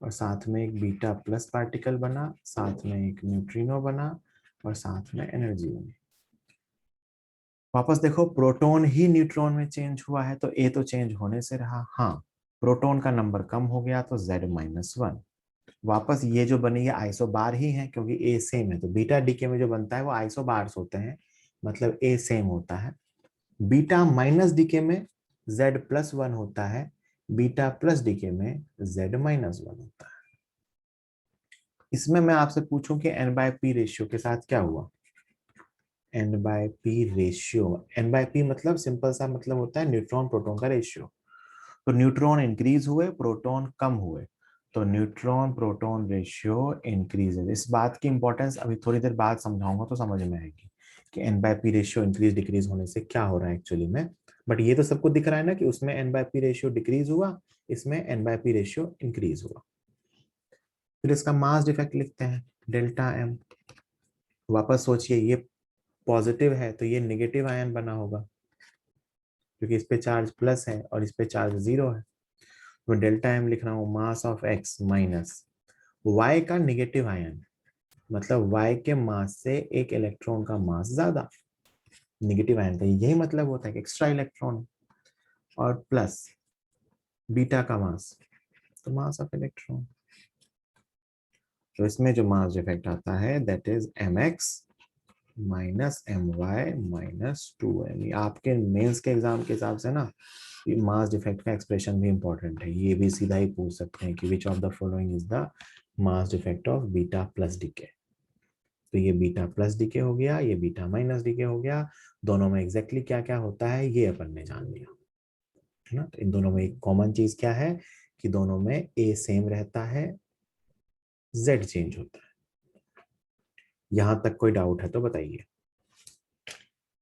Speaker 1: और साथ में एक बीटा प्लस पार्टिकल बना, साथ में एक न्यूट्रिनो बना, और साथ में एनर्जी बनी। वापस देखो, प्रोटॉन ही न्यूट्रॉन में चेंज हुआ है, तो ए तो चेंज होने से रहा। हाँ, प्रोटॉन का नंबर कम हो गया तो Z-1। वापस ये जो बनी है आइसोबार ही है, क्योंकि ए सेम है, तो बीटा डीके में जो बनता है वो आइसोबार्स होते हैं, मतलब ए सेम होता है। बीटा माइनस डीके में Z+1 होता है, बीटा प्लस डीके में Z-1 होता है। इसमें मैं आपसे पूछूं कि N/P रेशियो के साथ क्या हुआ। N/P रेशियो, N/P मतलब सिंपल सा मतलब होता है न्यूट्रॉन प्रोटॉन का रेशियो। तो न्यूट्रॉन इंक्रीज हुए, प्रोटॉन कम हुए, तो न्यूट्रॉन प्रोटॉन रेशियो इंक्रीज है। इस बात की इंपॉर्टेंस अभी थोड़ी देर बाद समझाऊंगा तो समझ में आएगी कि N/P रेशियो इंक्रीज डिक्रीज होने से क्या हो रहा है एक्चुअली में। बट ये तो सबको दिख रहा है ना कि उसमें N/P रेशियो डिक्रीज हुआ, इसमें N/P रेशियो इंक्रीज हुआ। फिर इसका मास डिफेक्ट लिखते हैं, डेल्टा एम। वापस सोचिए, ये पॉजिटिव है तो ये नेगेटिव आयन बना होगा, क्योंकि इस पे चार्ज प्लस है और इस पे चार्ज जीरो है। तो डेल्टा एम लिख रहा हूँ, mass of x minus Y का नेगेटिव आयन, मतलब वाई के मास से एक इलेक्ट्रॉन का मास ज्यादा। नेगेटिव आयन का यही मतलब होता है कि एक्स्ट्रा इलेक्ट्रॉन, और प्लस बीटा का मास, तो मास ऑफ इलेक्ट्रॉन। तो इसमें जो मास डिफेक्ट आता है that is mx minus my minus 2m। आपके मेंस के एग्जाम के हिसाब से ना ये मास डिफेक्ट का एक्सप्रेशन भी इंपॉर्टेंट है, ये भी सीधा ही पूछ सकते हैं कि which of the following is the mass defect of beta plus decay. तो ये बीटा प्लस डीके हो गया, ये बीटा माइनस डीके हो गया। दोनों में एग्जैक्टली क्या क्या होता है ये अपन ने जान लिया, है ना। तो इन दोनों में एक कॉमन चीज क्या है कि दोनों में ए सेम रहता है, जेड चेंज होता है। यहां तक कोई डाउट है तो बताइए,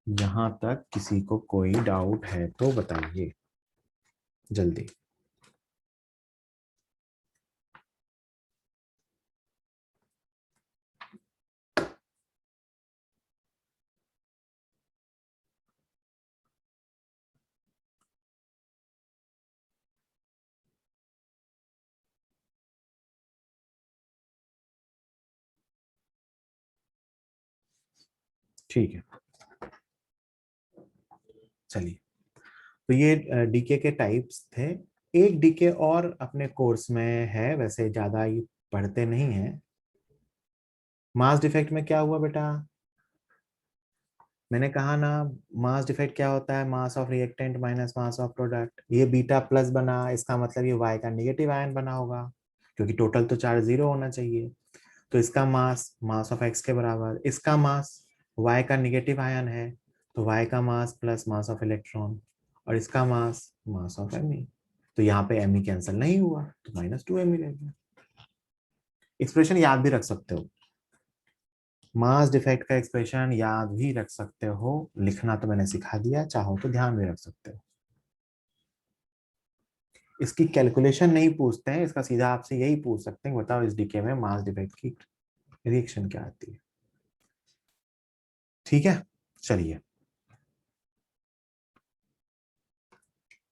Speaker 1: यहां तक किसी को कोई डाउट है तो बताइए जल्दी। ठीक है, चलिए। तो ये डीके के टाइप्स थे। एक डीके और अपने कोर्स में है, वैसे ज्यादा ये पढ़ते नहीं है, मास डिफेक्ट में क्या हुआ बेटा, मैंने कहा ना, मास डिफेक्ट क्या होता है, mass of reactant minus mass of product. ये बीटा प्लस बना, इसका मतलब ये वाई का नेगेटिव आयन बना होगा, क्योंकि टोटल तो चार्ज 0 होना चाहिए। तो इसका मास मास ऑफ एक्स के बराबर, इसका मास वाई का नेगेटिव आयन है, तो वाई का mass plus mass of electron, और इसका मास मास ऑफ एम। तो यहाँ पे एम कैंसिल नहीं हुआ, तो -2 रह गया। एक्सप्रेशन याद भी रख सकते हो, मास डिफेक्ट का एक्सप्रेशन याद भी रख सकते हो, लिखना तो मैंने सिखा दिया, चाहो तो ध्यान भी रख सकते हो। इसकी कैलकुलेशन नहीं पूछते हैं, इसका सीधा आपसे यही पूछ सकते हैं, बताओ इस डीके में मास डिफेक्ट की रिएक्शन क्या आती है। ठीक है, चलिए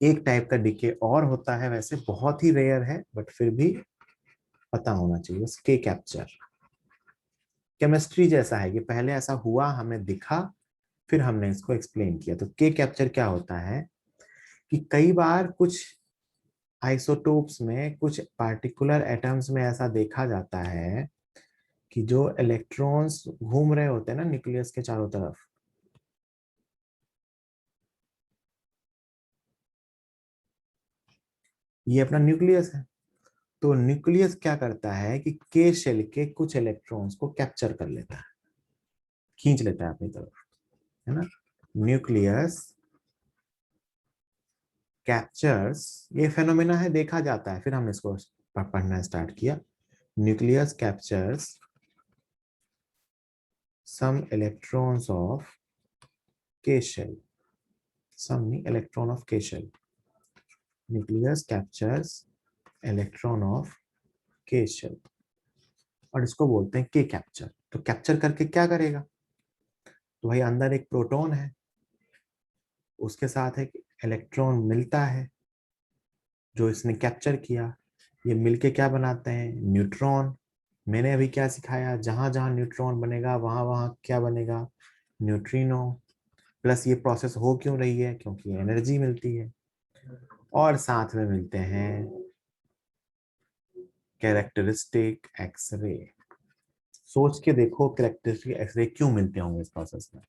Speaker 1: एक टाइप का डीके और होता है, वैसे बहुत ही रेयर है बट फिर भी पता होना चाहिए, के कैप्चर। केमिस्ट्री जैसा है, ये पहले ऐसा हुआ, हमें दिखा, फिर हमने इसको एक्सप्लेन किया। तो के कैप्चर क्या होता है कि कई बार कुछ आइसोटोप्स में, कुछ पार्टिकुलर एटम्स में ऐसा देखा जाता है कि जो इलेक्ट्रॉन्स घूम रहे होते हैं ना न्यूक्लियस के चारों तरफ, ये अपना न्यूक्लियस है, तो न्यूक्लियस क्या करता है कि के शेल के कुछ इलेक्ट्रॉन्स को कैप्चर कर लेता है, खींच लेता है अपनी तरफ, है ना। न्यूक्लियस कैप्चर्स, ये फेनोमेना है, देखा जाता है, फिर हमने इसको पढ़ना स्टार्ट किया। Nucleus captures some electrons of K shell, some electron of K shell, nucleus captures electron of K shell, और इसको बोलते हैं के कैप्चर। तो कैप्चर करके क्या करेगा, तो भाई अंदर एक प्रोटॉन है, उसके साथ एक इलेक्ट्रॉन मिलता है जो इसने कैप्चर किया, ये मिलके क्या बनाते हैं, न्यूट्रॉन। मैंने अभी क्या सिखाया, जहां जहां न्यूट्रॉन बनेगा वहां वहां क्या बनेगा, न्यूट्रिनो। प्लस ये प्रोसेस हो क्यों रही है, क्योंकि एनर्जी मिलती है, और साथ में मिलते हैं कैरेक्टरिस्टिक एक्सरे। सोच के देखो कैरेक्टरिस्टिक एक्सरे क्यों मिलते होंगे इस प्रोसेस में,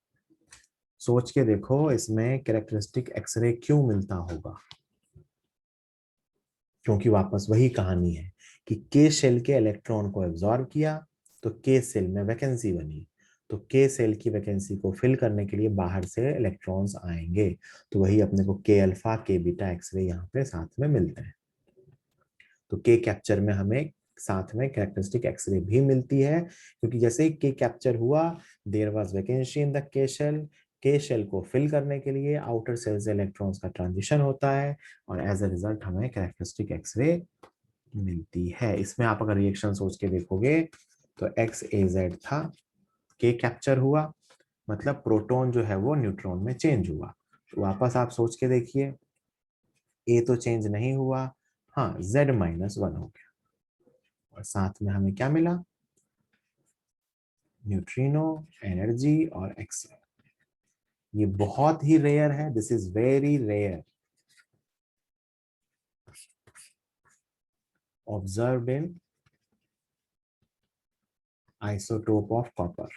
Speaker 1: सोच के देखो इसमें कैरेक्टरिस्टिक एक्सरे क्यों मिलता होगा। क्योंकि वापस वही कहानी है कि के शेल के इलेक्ट्रॉन को एब्जॉर्ब किया, तो के सेल में वैकेंसी बनी, तो के सेल की वैकेंसी को फिल करने के लिए बाहर से इलेक्ट्रॉन्स आएंगे, तो वही अपने को के अल्फा के बीटा एक्सरे यहाँ पे साथ में मिलते हैं। तो के कैप्चर में हमें साथ में कैरेक्टरिस्टिक एक्सरे भी मिलती है, क्योंकि जैसे ही के कैप्चर हुआ, there was vacancy in the K shell को फिल करने के लिए आउटर सेल से इलेक्ट्रॉन्स का ट्रांजिशन होता है, और एज अ रिजल्ट हमें कैरेक्टरिस्टिक एक्सरे मिलती है। इसमें आप अगर रिएक्शन सोच के देखोगे तो एक्स ए जेड था, के कैप्चर हुआ, मतलब प्रोटॉन जो है वो न्यूट्रॉन में चेंज हुआ। तो वापस आप सोच के देखिए, ए तो चेंज नहीं हुआ, हाँ Z-1 हो गया, और साथ में हमें क्या मिला, न्यूट्रिनो, एनर्जी और एक्सरे। ये बहुत ही रेयर है, this is very rare, observe in isotope of copper.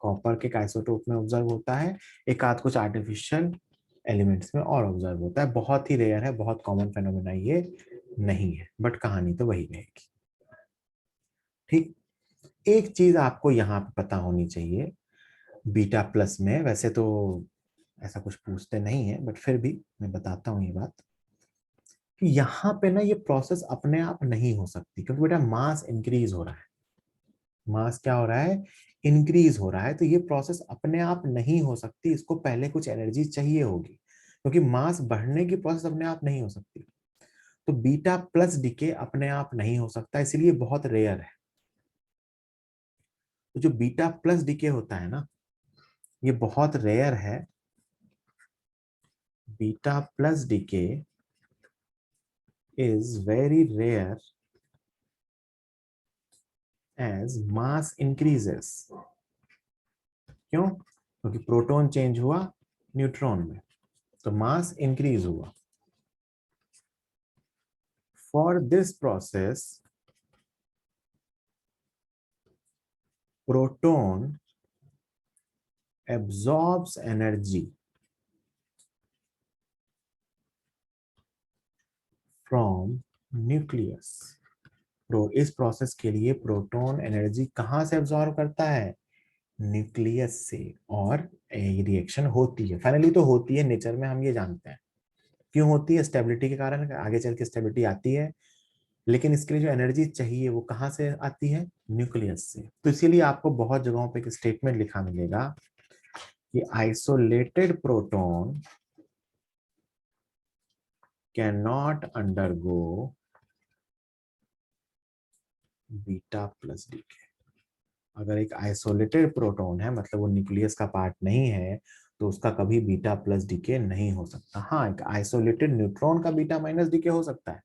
Speaker 1: Copper के आइसोटोप में ऑब्जर्व होता है, एक आध कुछ आर्टिफिशियल एलिमेंट्स में और ऑब्जर्व होता है, बहुत ही रेयर है, बहुत कॉमन फेनोमेना ये नहीं है, बट कहानी तो वही रहेगी। ठीक, एक चीज आपको यहाँ पे पता होनी चाहिए, बीटा प्लस में वैसे तो ऐसा कुछ पूछते नहीं है, बट फिर भी मैं बताता हूँ ये बात कि यहाँ पे ना ये प्रोसेस अपने आप नहीं हो सकती, क्योंकि बेटा मास इंक्रीज हो रहा है, मास क्या हो रहा है, इंक्रीज हो रहा है, तो ये प्रोसेस अपने आप नहीं हो सकती, इसको पहले कुछ एनर्जी चाहिए होगी, क्योंकि मास बढ़ने की प्रोसेस अपने आप नहीं हो सकती। तो बीटा प्लस डीके अपने आप नहीं हो सकता, इसीलिए बहुत रेयर है। तो जो बीटा प्लस डीके होता है ना, ये बहुत रेयर है। Beta plus decay is very rare as mass increases। क्यों, क्योंकि प्रोटॉन चेंज हुआ न्यूट्रॉन में, तो मास इंक्रीज हुआ। For this process, proton absorbs energy from nucleus। इस प्रोसेस के लिए प्रोटॉन एनर्जी कहां से एब्जॉर्ब करता है? न्यूक्लियस से। और ये रिएक्शन होती है, फाइनली तो होती है नेचर में, हम ये जानते हैं क्यों होती है, स्टेबिलिटी के कारण, आगे चल के स्टेबिलिटी आती है। लेकिन इसके लिए जो एनर्जी चाहिए वो कहां से आती है? न्यूक्लियस से। तो इसीलिए आपको बहुत जगहों पे एक स्टेटमेंट लिखा मिलेगा कि isolated proton can not undergo beta plus decay. अगर एक आइसोलेटेड प्रोटॉन है, मतलब वो न्यूक्लियस का पार्ट नहीं है, तो उसका कभी बीटा प्लस डीके नहीं हो सकता। हाँ, एक आइसोलेटेड न्यूट्रॉन का बीटा माइनस डीके हो सकता है,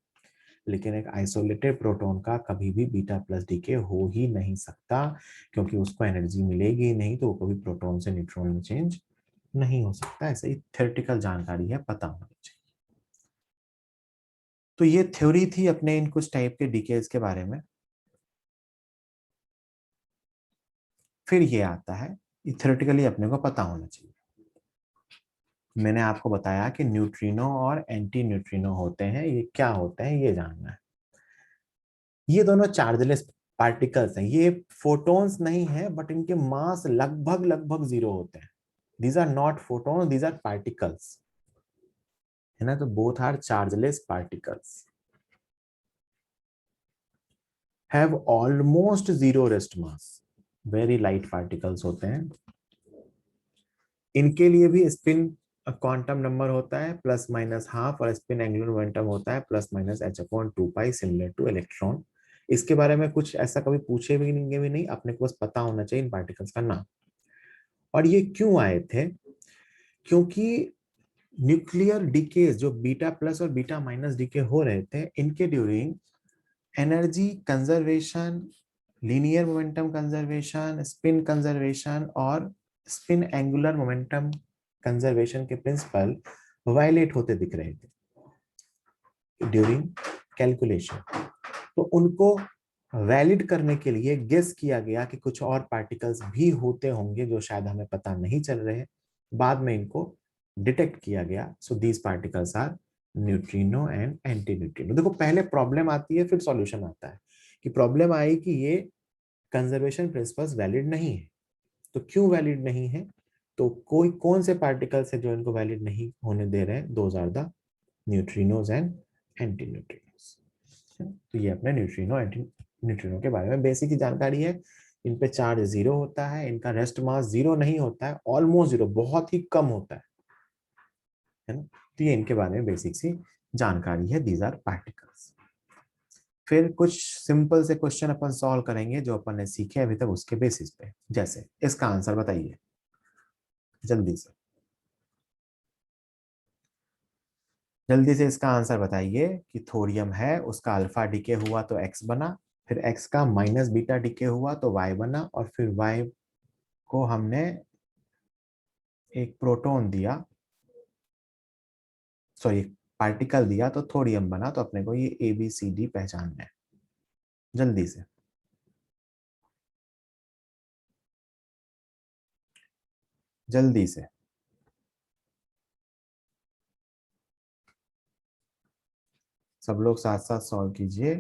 Speaker 1: लेकिन एक आइसोलेटेड प्रोटॉन का कभी भी बीटा प्लस डीके हो ही नहीं सकता, क्योंकि उसको एनर्जी मिलेगी ही नहीं, तो वो कभी प्रोटॉन से न्यूट्रॉन में चेंज नहीं हो सकता। ऐसे ही थ्योरेटिकल जानकारी है, पता होना चाहिए। तो ये थ्योरी थी अपने इन कुछ टाइप के डीकेज के बारे में। फिर ये आता है, थ्योरेटिकली अपने को पता होना चाहिए। मैंने आपको बताया कि न्यूट्रिनो और एंटी न्यूट्रिनो होते हैं, ये क्या होते हैं ये जानना है। ये दोनों चार्जलेस पार्टिकल्स हैं, ये फोटॉन्स नहीं है, बट इनके मास लगभग लगभग जीरो होते हैं। These are not photons, these are particles, है ना। तो both are chargeless particles, have almost zero rest mass, very light particles होते हैं। इनके लिए भी स्पिन क्वांटम नंबर होता है प्लस माइनस हाफ, और स्पिन एंगुलर मोमेंटम होता है plus minus h/2π, similar two electron. इसके बारे में कुछ ऐसा कभी पूछे भी नहीं, अपने को बस पता होना चाहिए इन पार्टिकल्स का नाम। और ये क्यों आए थे? क्योंकि न्यूक्लियर डीकेज, जो बीटा प्लस और बीटा माइनस डीके हो रहे थे, इनके during energy conservation, linear momentum conservation, spin conservation और स्पिन एंगुलर मोमेंटम कंजर्वेशन के प्रिंसिपल वायलेट होते दिख रहे थे ड्यूरिंग कैलकुलेशन। तो उनको वैलिड करने के लिए गेस किया गया कि कुछ और पार्टिकल्स भी होते होंगे जो शायद हमें पता नहीं चल रहे हैं। बाद में इनको डिटेक्ट किया गया। So these particles are neutrino and antineutrino. देखो, पहले प्रॉब्लम आती है, फिर सॉल्यूशन आता है। कि प्रॉब्लम आई कि ये कंजर्वेशन प्रिंसिपल्स वैलिड नहीं है। तो क्यों वैलिड नहीं है? तो कोई कौन से पार्टिकल्स है जो इनको वैलिड नहीं होने दे रहे हैं? Those are the neutrinos and antineutrinos. तो ये अपने न्यूट्रिनो एंटी न्यूट्रिनो के बारे में बेसिक जानकारी है। इन पे चार्ज जीरो होता है, इनका रेस्ट मास जीरो नहीं होता है, ऑलमोस्ट जीरो, बहुत ही कम होता है ना। तो ये इनके बारे में बेसिक सी जानकारी है। These are particles. फिर कुछ सिंपल से क्वेश्चन अपन सॉल्व करेंगे जो अपन ने सीखे अभी तक, उसके बेसिस पे। जैसे इसका आंसर बताइए जल्दी से, जल्दी से इसका आंसर बताइए कि थोरियम है, उसका अल्फा डिके हुआ तो एक्स बना, फिर एक्स का माइनस बीटा डिके हुआ तो वाई बना, और फिर वाई को हमने एक प्रोटॉन दिया, सॉरी पार्टिकल दिया, तो थोरियम बना। तो अपने को ये ABCD पहचानना है जल्दी से, जल्दी से। सब लोग साथ साथ सॉल्व कीजिए।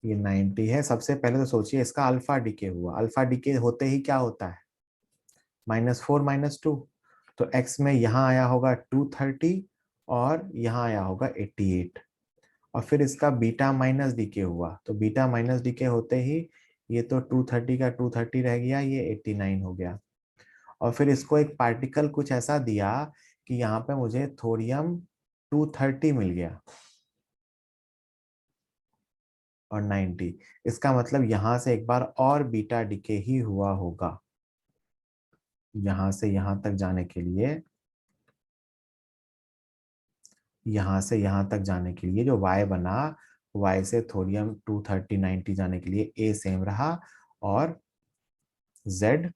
Speaker 1: ये 90 है। सबसे पहले तो सोचिए इसका अल्फा डिके हुआ, अल्फा डिके होते ही क्या होता है? -4 -2। तो एक्स में यहाँ आया होगा 230 और यहाँ आया होगा 88। और फिर इसका बीटा माइनस डीके हुआ, तो बीटा माइनस डीके होते ही ये तो 230 का 230 रह गया, ये 89 हो गया। और फिर इसको एक पार्टिकल कुछ ऐसा दिया कि यहाँ पे मुझे थोरियम 230 मिल गया और 90। इसका मतलब यहाँ से एक बार और बीटा डीके ही हुआ होगा। यहाँ से यहाँ तक जाने के लिए, यहाँ से यहाँ तक जाने के लिए जो y बना, y से थोरियम 230 90 जाने के लिए a सेम रहा, और z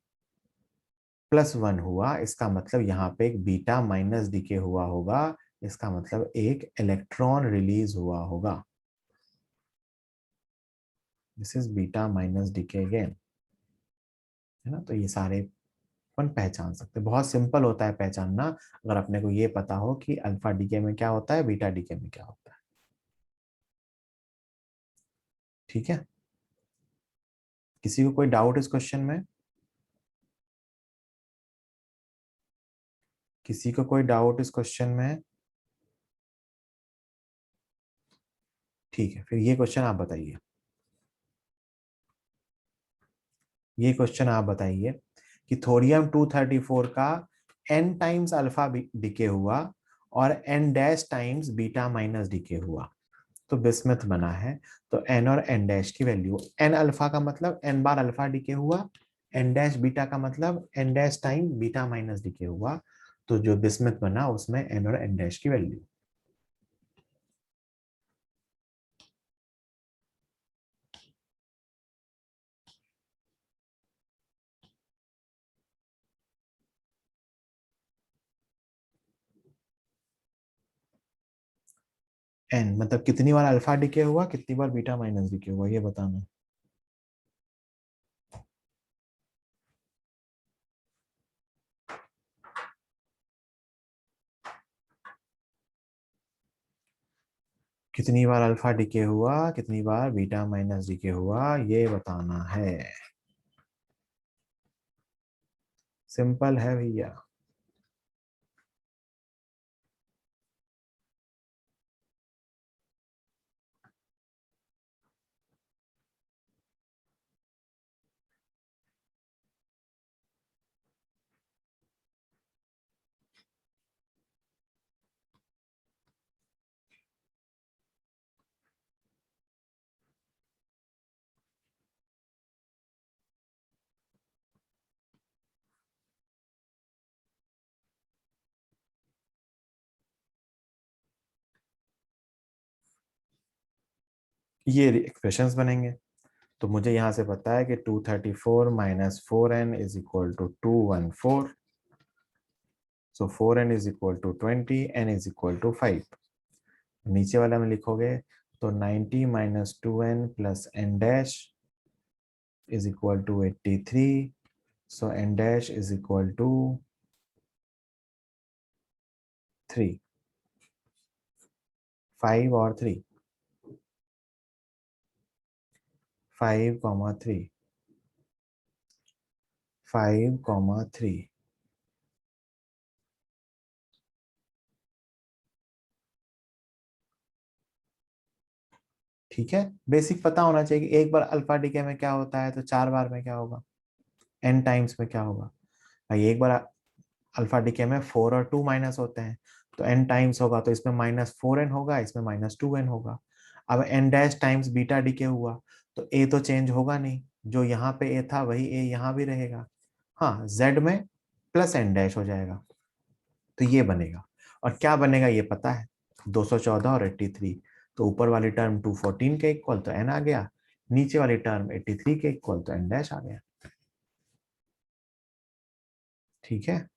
Speaker 1: +1 हुआ। इसका मतलब यहाँ पे एक बीटा माइनस डीके हुआ होगा। इसका मतलब एक इलेक्ट्रॉन रिलीज हुआ होगा। This is beta minus decay again. है ना। तो ये सारे अपन पहचान सकते हैं, बहुत सिंपल होता है पहचानना, अगर अपने को ये पता हो कि अल्फा डीके में क्या होता है, बीटा डीके में क्या होता है। ठीक है, किसी को कोई डाउट इस क्वेश्चन में? किसी को कोई डाउट इस क्वेश्चन में? ठीक है, फिर ये क्वेश्चन आप बताइए। ये क्वेश्चन आप बताइए कि थोरियम 234 का n टाइम्स अल्फा डीके हुआ और n dash times beta minus decay हुआ, तो बिस्मथ बना है। तो n और n डैश की वैल्यू, n अल्फा का मतलब n बार अल्फा डीके हुआ, n डैश बीटा का मतलब n dash time beta minus decay हुआ, तो जो बिस्मथ बना उसमें n और n डैश की वैल्यू। n मतलब कितनी बार अल्फा डीके हुआ, कितनी बार बीटा माइनस डीके हुआ, ये बताना। कितनी बार अल्फा डीके हुआ, कितनी बार बीटा माइनस डीके हुआ, ये बताना है। सिंपल है भैया। ये एक्सप्रेशंस बनेंगे। तो मुझे यहां से पता है कि 234 minus 4n is equal to 214। So 4n is equal to 20, n is equal to 5। नीचे वाला में लिखोगे तो 90 minus 2n plus n dash is equal to 83। So n dash is equal to 3, 5 और 3, 5,3, 5,3। ठीक है, बेसिक पता होना चाहिए कि एक बार अल्फा डीके में क्या होता है तो 4 बार में क्या होगा, n टाइम्स में क्या होगा। भाई एक बार अल्फा डीके में 4 और 2 माइनस होते हैं, तो n टाइम्स होगा, तो इसमें -4n होगा, इसमें -2n होगा। अब n dash times beta decay हुआ, तो a तो चेंज होगा नहीं, जो यहाँ पे a था वही a यहाँ भी रहेगा। हाँ, z में प्लस n डैश हो जाएगा, तो ये बनेगा। और क्या बनेगा ये पता है, 214 और 83। तो ऊपर वाली टर्म 214 के इक्वल तो n आ गया, नीचे वाली टर्म 83 के इक्वल तो n डैश आ गया। ठीक है,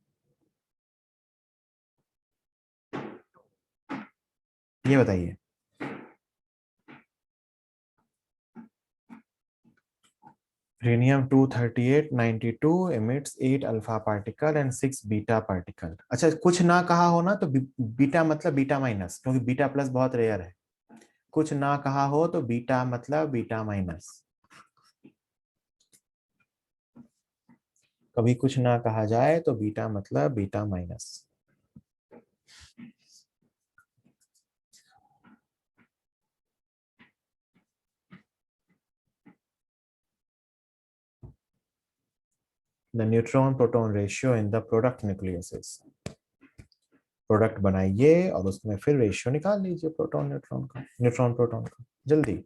Speaker 1: ये बताइए। Rhenium 23892 emits 8 alpha particle and 6 beta particle। अच्छा, कुछ ना कहा हो ना तो बीटा मतलब बीटा माइनस, क्योंकि बीटा प्लस बहुत रेयर है। कुछ ना कहा हो तो बीटा मतलब बीटा माइनस, कभी कुछ ना कहा जाए तो बीटा मतलब beta minus. The neutron proton ratio in the product nucleus. Product बनाइए और उसमें फिर रेशियो निकाल लीजिए प्रोटॉन न्यूट्रॉन का, न्यूट्रॉन प्रोटॉन का, जल्दी।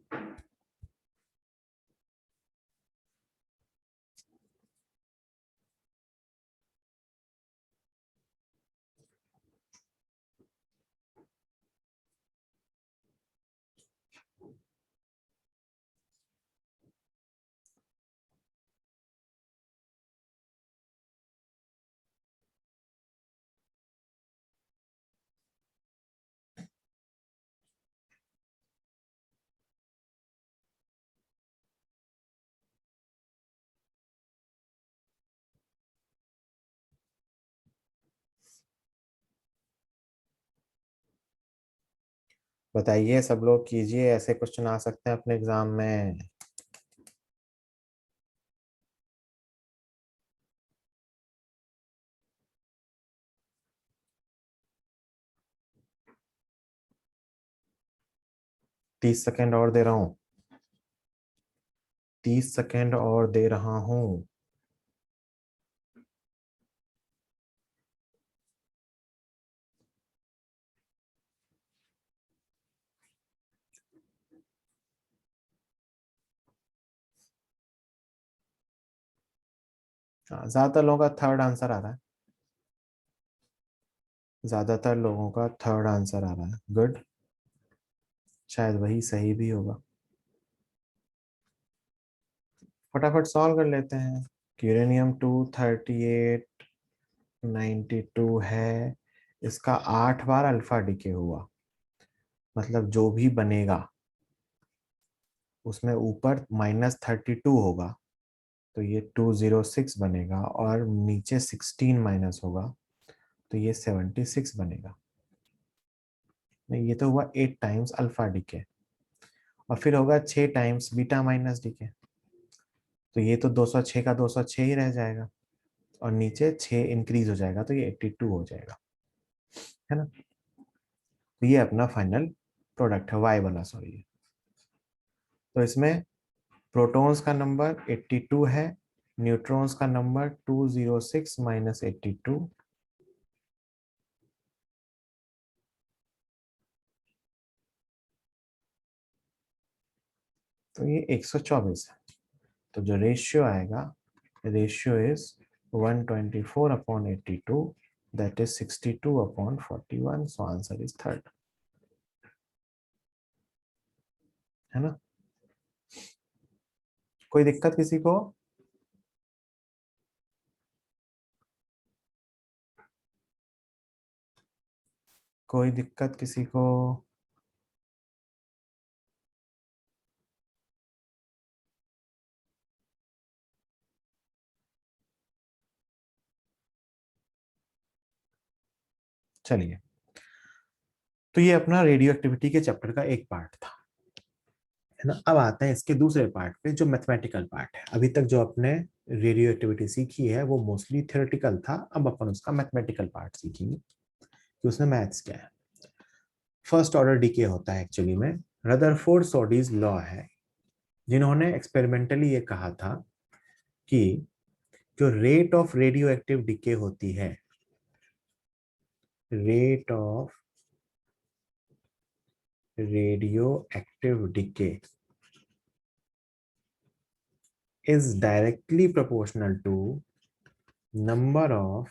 Speaker 1: बताइए सब लोग, कीजिए, ऐसे क्वेश्चन आ सकते हैं अपने एग्जाम में। तीस सेकेंड और दे रहा हूँ, 30 सेकेंड और दे रहा हूँ। ज्यादातर लोगों का थर्ड आंसर आ रहा है, ज्यादातर लोगों का थर्ड आंसर आ रहा है। गुड, शायद वही सही भी होगा। फटाफट सॉल्व कर लेते हैं। यूरेनियम 23892 है, इसका 8 बार अल्फा डिके हुआ, मतलब जो भी बनेगा उसमें ऊपर -32 होगा, तो ये 206 बनेगा, और नीचे 16 माइनस होगा, तो ये 76 बनेगा। नहीं, ये तो हुआ 8 टाइम्स अल्फा डीके, और फिर होगा 6 टाइम्स बीटा माइनस डीके, तो ये तो 206 का 206 ही रह जाएगा, और नीचे 6 इंक्रीज हो जाएगा, तो ये 82 हो जाएगा, है ना। तो ये अपना फाइनल प्रोडक्ट है, वाई वाला, सॉरी। तो इसमें प्रोटॉन्स का नंबर 82 है, न्यूट्रॉन्स का नंबर 206 माइनस 82, तो ये 124 है। तो जो रेशियो आएगा, ratio is 124/82, that is 62/41, so answer is third, है ना। कोई दिक्कत किसी को? कोई दिक्कत किसी को? चलिए, तो ये अपना रेडियो एक्टिविटी के चैप्टर का एक पार्ट था, है ना। अब आते हैं इसके दूसरे पार्ट पे, जो मैथमेटिकल पार्ट है। अभी तक जो अपने रेडियो एक्टिविटी सीखी है वो मोस्टली थियोरेटिकल था, अब अपन उसका मैथमेटिकल पार्ट सीखेंगे कि उसमें मैथ्स क्या है। फर्स्ट ऑर्डर डीके होता है एक्चुअली में, रदरफोर्ड सोडीज लॉ है, जिन्होंने एक्सपेरिमेंटली ये कहा था कि जो rate of radioactive decay होती है, rate of radioactive decay is directly proportional to number of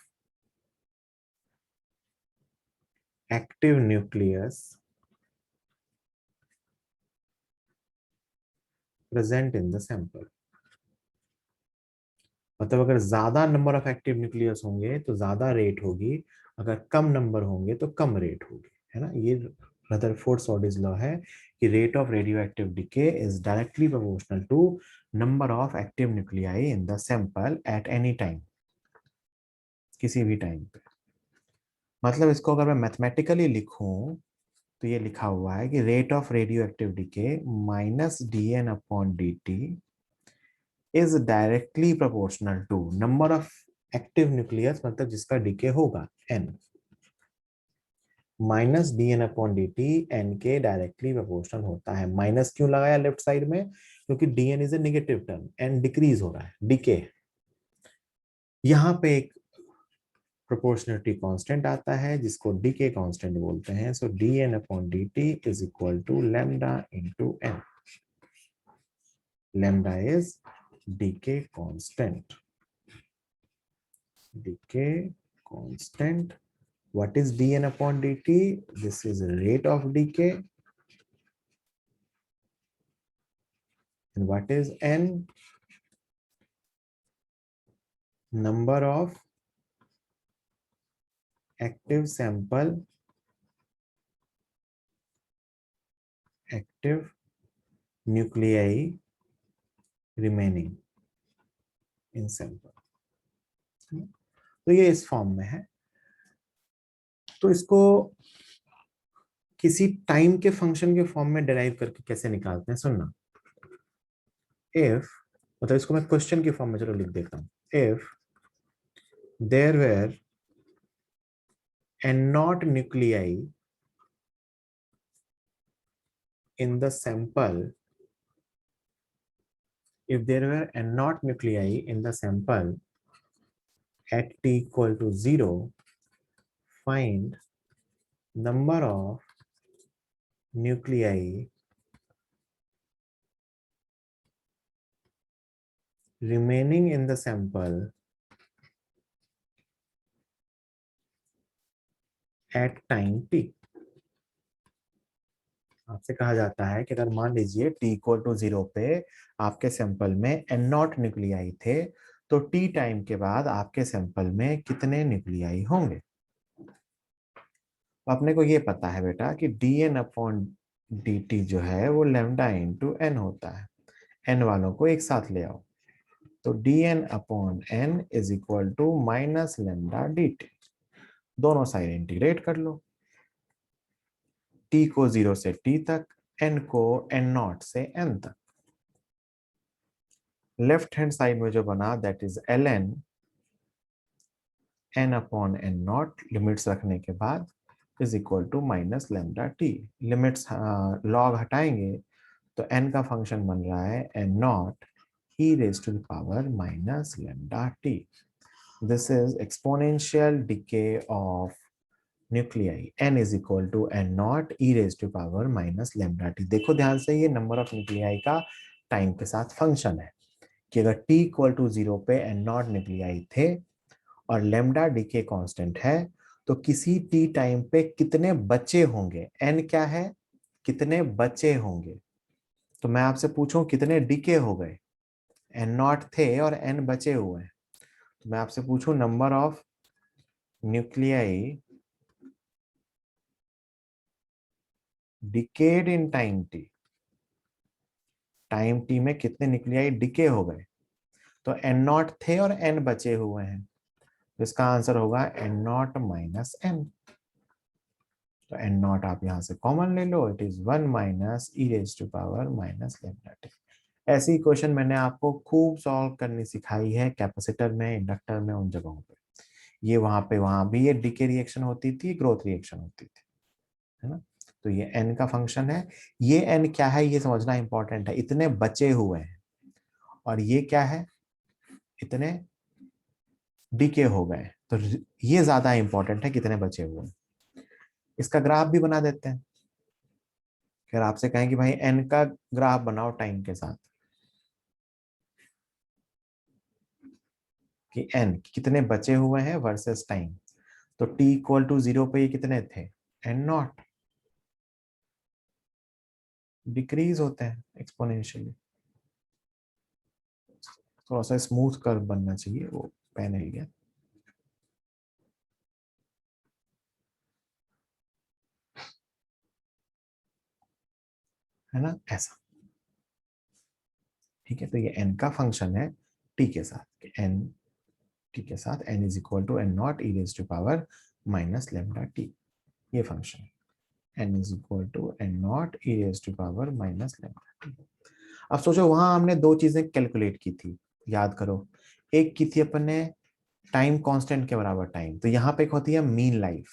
Speaker 1: active nucleus present in the sample। मतलब अगर ज्यादा नंबर ऑफ एक्टिव न्यूक्लियस होंगे तो ज्यादा रेट होगी, अगर कम नंबर होंगे तो कम रेट होगी, है ना। ये रदरफोर्ड सोडिज लॉ है कि rate of radioactive decay is directly proportional to number of active nuclei in the sample at any time, किसी भी टाइम पे। मतलब इसको अगर मैं मैथमेटिकली लिखूं तो ये लिखा हुआ है कि rate of radioactive decay minus dN/dt is directly proportional to number of active nucleus, मतलब जिसका डिके होगा n, माइनस dN/dt n के डायरेक्टली प्रोपोर्शनल होता है। माइनस क्यों लगाया लेफ्ट साइड में? क्योंकि dN is a negative term, n decrease हो रहा है, डिके। यहाँ पे एक प्रोपोर्शनलिटी कांस्टेंट आता है जिसको डीके कांस्टेंट बोलते हैं। So dN/dt is equal to lambda into n। Lambda is decay constant, decay constant। What is dN/dt? This is rate of decay, and what is n? Number of active sample, active nuclei remaining in sample। तो ये इस form में है। तो इसको किसी time के function के फॉर्म में डिराइव करके कैसे निकालते हैं, सुनना। इफ, मतलब इसको मैं क्वेश्चन के फॉर्म में चलो लिख देता हूं। If there were N naught nuclei in the sample, if there were n naught nuclei in the sample at t equal to 0, find number of nuclei remaining in the sample at time t। आपसे कहा जाता है कि अगर मान लीजिए t equal to 0 पे आपके सैंपल में n नॉट न्यूक्लियाई थे, तो t टाइम के बाद आपके सैंपल में कितने न्यूक्लियाई होंगे। अपने को ये पता है बेटा कि dn अपॉन dt जो है वो लैम्डा इंटू n होता है। n वालों को एक साथ ले आओ, तो dn upon n is equal to minus lambda dt। दोनों साइड इंटीग्रेट कर लो, t को 0 से t तक, n को n नॉट से n तक। लेफ्ट हैंड साइड में जो बना that is ln n upon n naught, limits रखने के बाद is equal to minus lambda T. Limits log हटाएंगे तो n का फंक्शन बन रहा है n naught e raised to the power minus lambda t. This is exponential decay of nuclei. n is equal to n naught e raised to power minus lambda t. देखो ध्यान से, ये number of nuclei का time के साथ function है कि अगर t इक्वल टू 0 पे n नॉट न्यूक्लियाई थे और लैम्डा डीके कांस्टेंट है, तो किसी t टाइम पे कितने बचे होंगे, n क्या है, कितने बचे होंगे। तो मैं आपसे पूछूं कितने डीके हो गए, एन नॉट थे और एन बचे हुए हैं, तो मैं आपसे पूछूं number of nuclei decade in time T, time T में कितने न्यूक्लियाई डिके हो गए। तो एन नॉट थे और एन बचे हुए हैं, तो इसका आंसर होगा एन नॉट माइनस एन। तो एन नॉट आप यहां से कॉमन ले लो, it is 1 minus e raise to power minus lambda t. ऐसी क्वेश्चन मैंने आपको खूब सॉल्व करनी सिखाई है कैपेसिटर में, इंडक्टर में, उन जगहों पे। ये वहां पे, वहां भी ये डीके रिएक्शन होती थी, ग्रोथ रिएक्शन होती थी, है ना। तो ये n का फंक्शन है। ये n क्या है ये समझना इंपॉर्टेंट है, इतने बचे हुए हैं। और ये क्या है, इतने डीके हो गए। तो ये ज्यादा इंपॉर्टेंट है, कितने बचे हुए हैं। इसका ग्राफ भी बना देते हैं। फिर आपसे कहें कि भाई n का ग्राफ बनाओ टाइम के साथ, कि n कितने बचे हुए हैं वर्सेस टाइम। तो t इक्वल टू 0 पे ये कितने थे, n नॉट। डिक्रीज होते हैं एक्सपोनेंशियली। थोड़ा सा स्मूथ कर्व बनना चाहिए, वो पेन हिल गया, है ना, ऐसा। ठीक है, तो ये n का फंक्शन है t के साथ, n t के साथ n is equal to n naught E raise to power minus lambda t। ये फंक्शन है n is equal to n naught E raise to power minus lambda t। अब सोचो, वहां हमने दो चीजें कैलकुलेट की थी, याद करो। एक की थी अपन ने टाइम कांस्टेंट के बराबर टाइम, तो यहाँ पे एक होती है मीन लाइफ।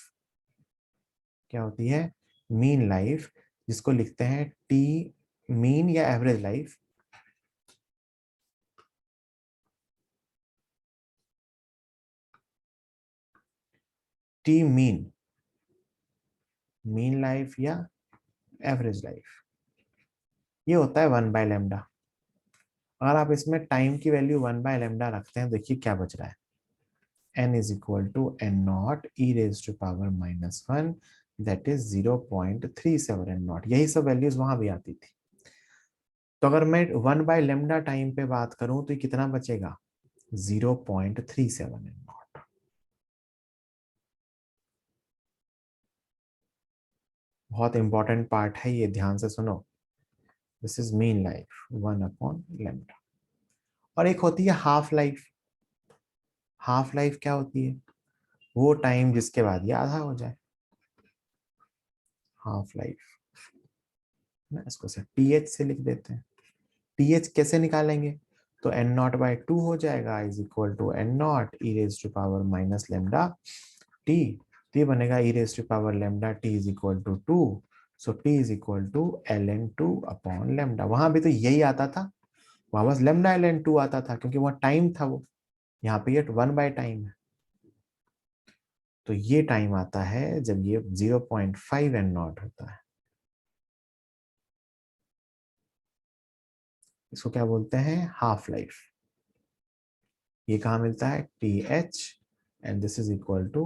Speaker 1: क्या होती है, मीन लाइफ, जिसको लिखते हैं टी मीन या average life. T mean, mean life या एवरेज लाइफ, ये होता है 1/λ। अगर आप इसमें टाइम की वैल्यू 1/λ रखते हैं, देखिए क्या बच रहा है, n is equal to n naught E raise to power minus 1, that is 0.37 n naught. यही सब वैल्यूज वहां भी आती थी। तो अगर मैं 1/λ टाइम पे बात करूं तो ये कितना बचेगा, 0.37 n नॉट। बहुत इंपॉर्टेंट पार्ट है ये, ध्यान से सुनो। This is mean life 1/λ। और एक होती है हाफ लाइफ। हाफ लाइफ क्या होती है, वो टाइम जिसके बाद ये आधा हो जाए। हाफ लाइफ ना, इसको से TH से लिख देते हैं। TH कैसे निकालेंगे, तो n0/2 हो जाएगा is equal to n0 e raise to power minus lambda t। तो ये बनेगा e raise to power lambda t is equal to 2। So t is equal to ln2 upon lambda. वहां भी तो यही आता था, वहां बस लेमडा ln2 आता था क्योंकि वहां टाइम था वो, यहाँ पे ये 1/टाइम है। तो ये टाइम आता है जब ये 0.5 n0 होता है। इसको क्या बोलते हैं, हाफ लाइफ। ये कहाँ मिलता है, TH and this is equal to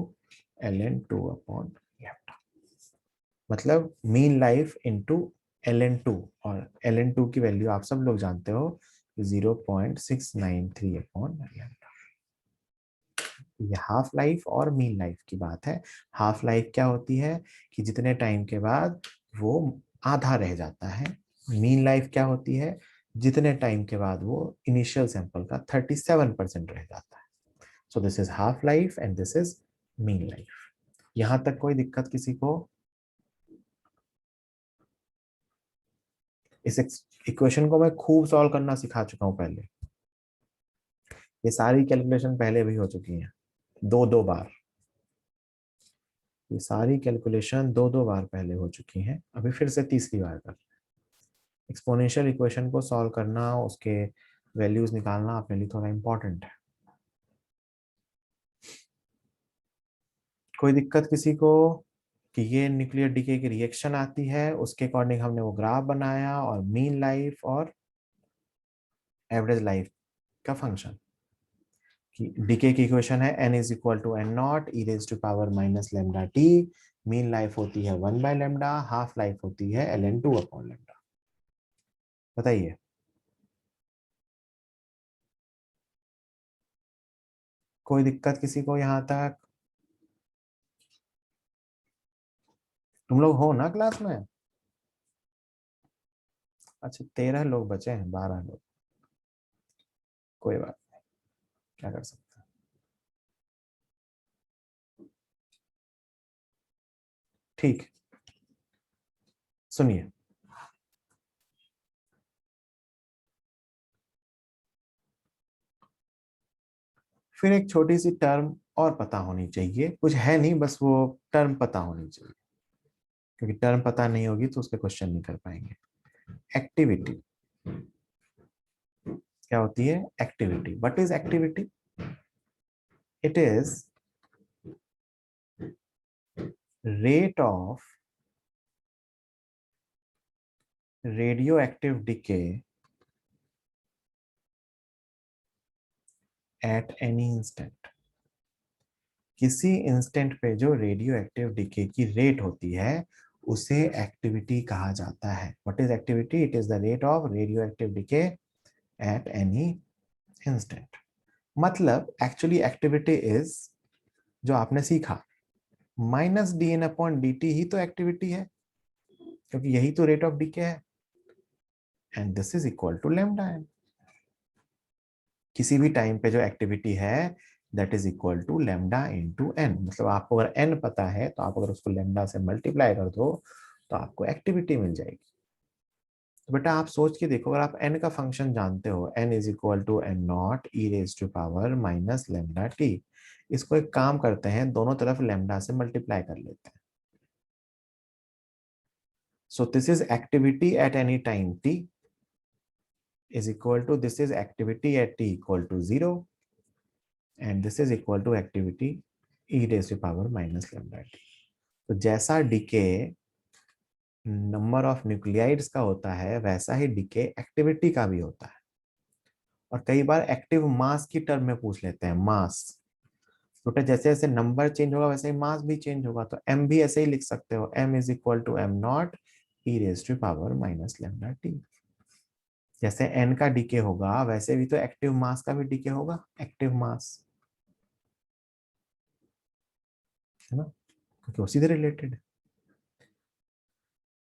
Speaker 1: ln2 upon lambda. मतलब मीन लाइफ इनटू ln2, और ln2 की वैल्यू आप सब लोग जानते हो 0.693 अपॉन लेमडा। ये हाफ लाइफ और मीन लाइफ की बात है। हाफ लाइफ क्या होती है कि जितने टाइम के बाद वो आधा रह जाता है। मीन लाइफ क्या होती है, जितने टाइम के बाद वो इनिशियल सैंपल का 37% रह जाता है। सो this is half life and this is mean life. यहां तक कोई दिक्कत किसी को? इस इक्वेशन को मैं खूब सॉल्व करना सिखा चुका हूं पहले। ये सारी कैलकुलेशन पहले भी हो चुकी हैं, दो दो बार। ये सारी कैलकुलेशन दो दो बार पहले हो चुकी हैं, अभी फिर से तीसरी बार कर। एक्सपोनेंशियल इक्वेशन को सॉल्व करना, उसके वैल्यूज निकालना अपने लिए थोड़ा इंपॉर्टेंट है। कोई दिक्कत किसी को कि ये न्यूक्लियर डीके की रिएक्शन आती है, उसके अकॉर्डिंग हमने वो ग्राफ बनाया और मीन लाइफ और एवरेज लाइफ का फंक्शन कि डीके की इक्वेशन है n is equal to n0 e raise to power minus lambda T. Mean life होती है 1/लेमडा, हाफ लाइफ होती है ln2 अपॉन लेमडा। बताइए कोई दिक्कत किसी को यहां तक? तुम लोग हो ना क्लास में? अच्छा 13 लोग बचे हैं, 12 लोग, कोई बात नहीं, क्या कर सकते हैं। ठीक, सुनिए। फिर एक छोटी सी टर्म और पता होनी चाहिए, कुछ है नहीं, बस वो टर्म पता होनी चाहिए, क्योंकि टर्म पता नहीं होगी तो उसके क्वेश्चन नहीं कर पाएंगे। एक्टिविटी क्या होती है, activity. What is activity? It is rate of radioactive decay at any instant। किसी इंस्टेंट पे जो रेडियो एक्टिव डिके की रेट होती है उसे एक्टिविटी कहा जाता है। What is activity? It is the rate of radioactive decay at any instant. मतलब एक्चुअली एक्टिविटी इज, जो आपने सीखा, -dn/dt ही तो एक्टिविटी है, क्योंकि यही तो रेट ऑफ डिके है, and this is equal to lambda N. किसी भी टाइम पे जो एक्टिविटी है that is equal to lambda into N. मतलब आपको अगर एन पता है तो आप अगर उसको लेमडा से मल्टीप्लाई कर दो तो आपको एक्टिविटी मिल जाएगी। तो बेटा आप सोच के देखो, अगर आप एन का फंक्शन जानते हो, N is equal to n0 e raise to power minus lambda T. इसको एक काम करते हैं, दोनों तरफ लेमडा से मल्टीप्लाई कर लेते हैं। सो this is activity eight any time t is equal to, this is activity at t equal to 0 and this is equal to activity e raised to power minus lambda t। तो जैसा decay number of nuclides का होता है वैसा ही decay activity का भी होता है। और कई बार एक्टिव मास की टर्म में पूछ लेते हैं, मास। तो जैसे जैसे नंबर चेंज होगा वैसे ही मास भी चेंज होगा, तो m भी ऐसे ही लिख सकते हो, m is equal to m0 e raise to power minus lambda T. जैसे n का डीके होगा वैसे भी तो एक्टिव मास का भी डीके होगा, एक्टिव मास, है ना, क्योंकि वो सीधे रिलेटेड है।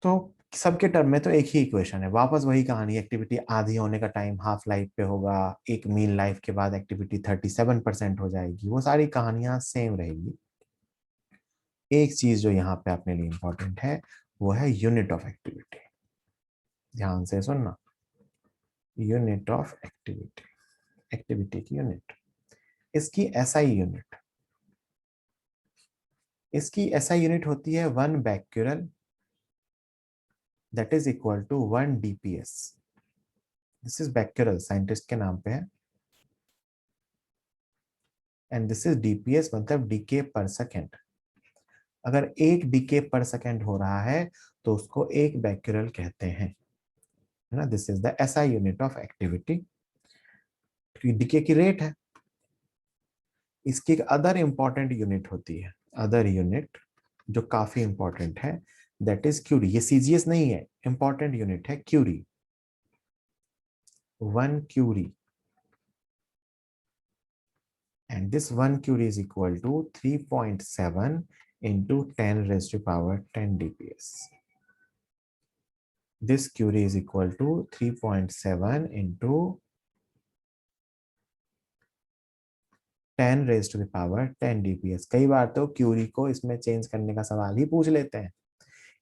Speaker 1: तो सबके टर्म में तो एक ही इक्वेशन है, वापस वही कहानी, एक्टिविटी आधी होने का टाइम हाफ लाइफ पे होगा, एक मीन लाइफ के बाद एक्टिविटी 37% हो जाएगी, वो सारी कहानियां सेम रहेगी। एक चीज जो यहाँ पे अपने लिए इंपॉर्टेंट है वो है यूनिट ऑफ एक्टिविटी। ध्यान से सुनना, यूनिट ऑफ एक्टिविटी, एक्टिविटी की यूनिट। इसकी एसआई यूनिट, इसकी एसआई यूनिट होती है 1 becquerel, that is equal to 1 DPS. This is becquerel, scientist के नाम पे है, एंड दिस इज डीपीएस मतलब डीके पर सेकेंड। अगर 1 डीके पर सेकेंड हो रहा है तो उसको 1 बैक्यूरल कहते हैं, है ना। This is the SI unit of activity, decay की रेट है। इसकी एक अदर इंपॉर्टेंट यूनिट होती है, अदर यूनिट जो काफी इंपॉर्टेंट है, दैट इज क्यूरी। ये सीजीएस नहीं है, इंपॉर्टेंट यूनिट है Curie, 1 Curie, and this 1 curie is equal to 3.7 into 10 raised to power 10 dps. This curie is equal to 3.7 into 10 raised to the power 10 dps. कई बार तो Curie को इसमें change करने का सवाल ही पूछ लेते हैं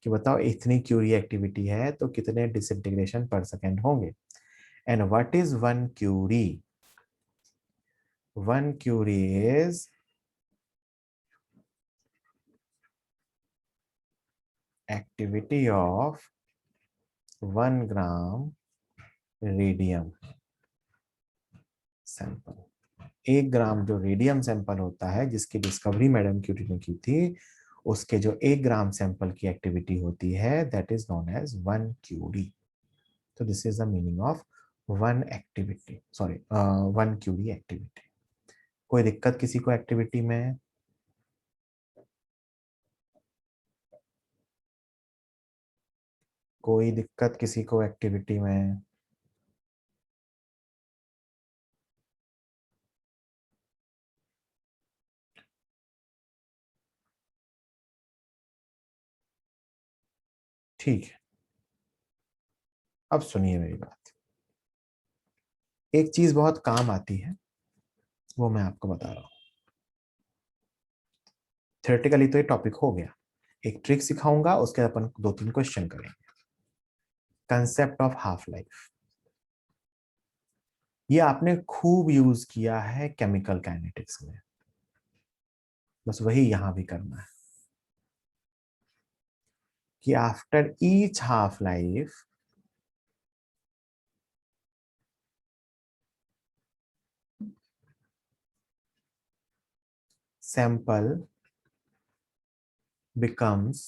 Speaker 1: कि बताओ इतनी क्यूरी एक्टिविटी है तो कितने डिसइंटीग्रेशन पर सेकेंड होंगे। And what is 1 curie? 1 curie is activity of 1 gram radium sample. 1 gram जो रेडियम सैंपल होता है जिसकी डिस्कवरी मैडम क्यूरी ने की थी, उसके जो 1 ग्राम सैंपल की एक्टिविटी होती है that is known as 1 curie. तो this is the meaning of 1 activity, sorry 1 curie activity. कोई दिक्कत किसी को एक्टिविटी में? कोई दिक्कत किसी को एक्टिविटी में? ठीक है, अब सुनिए मेरी बात। एक चीज बहुत काम आती है, वो मैं आपको बता रहा हूं। थ्योरेटिकली तो ये टॉपिक हो गया, एक ट्रिक सिखाऊंगा, उसके बाद अपन 2-3 क्वेश्चन करेंगे। कंसेप्ट ऑफ हाफ लाइफ, ये आपने खूब यूज किया है केमिकल काइनेटिक्स में, बस वही यहां भी करना है कि after each half life sample becomes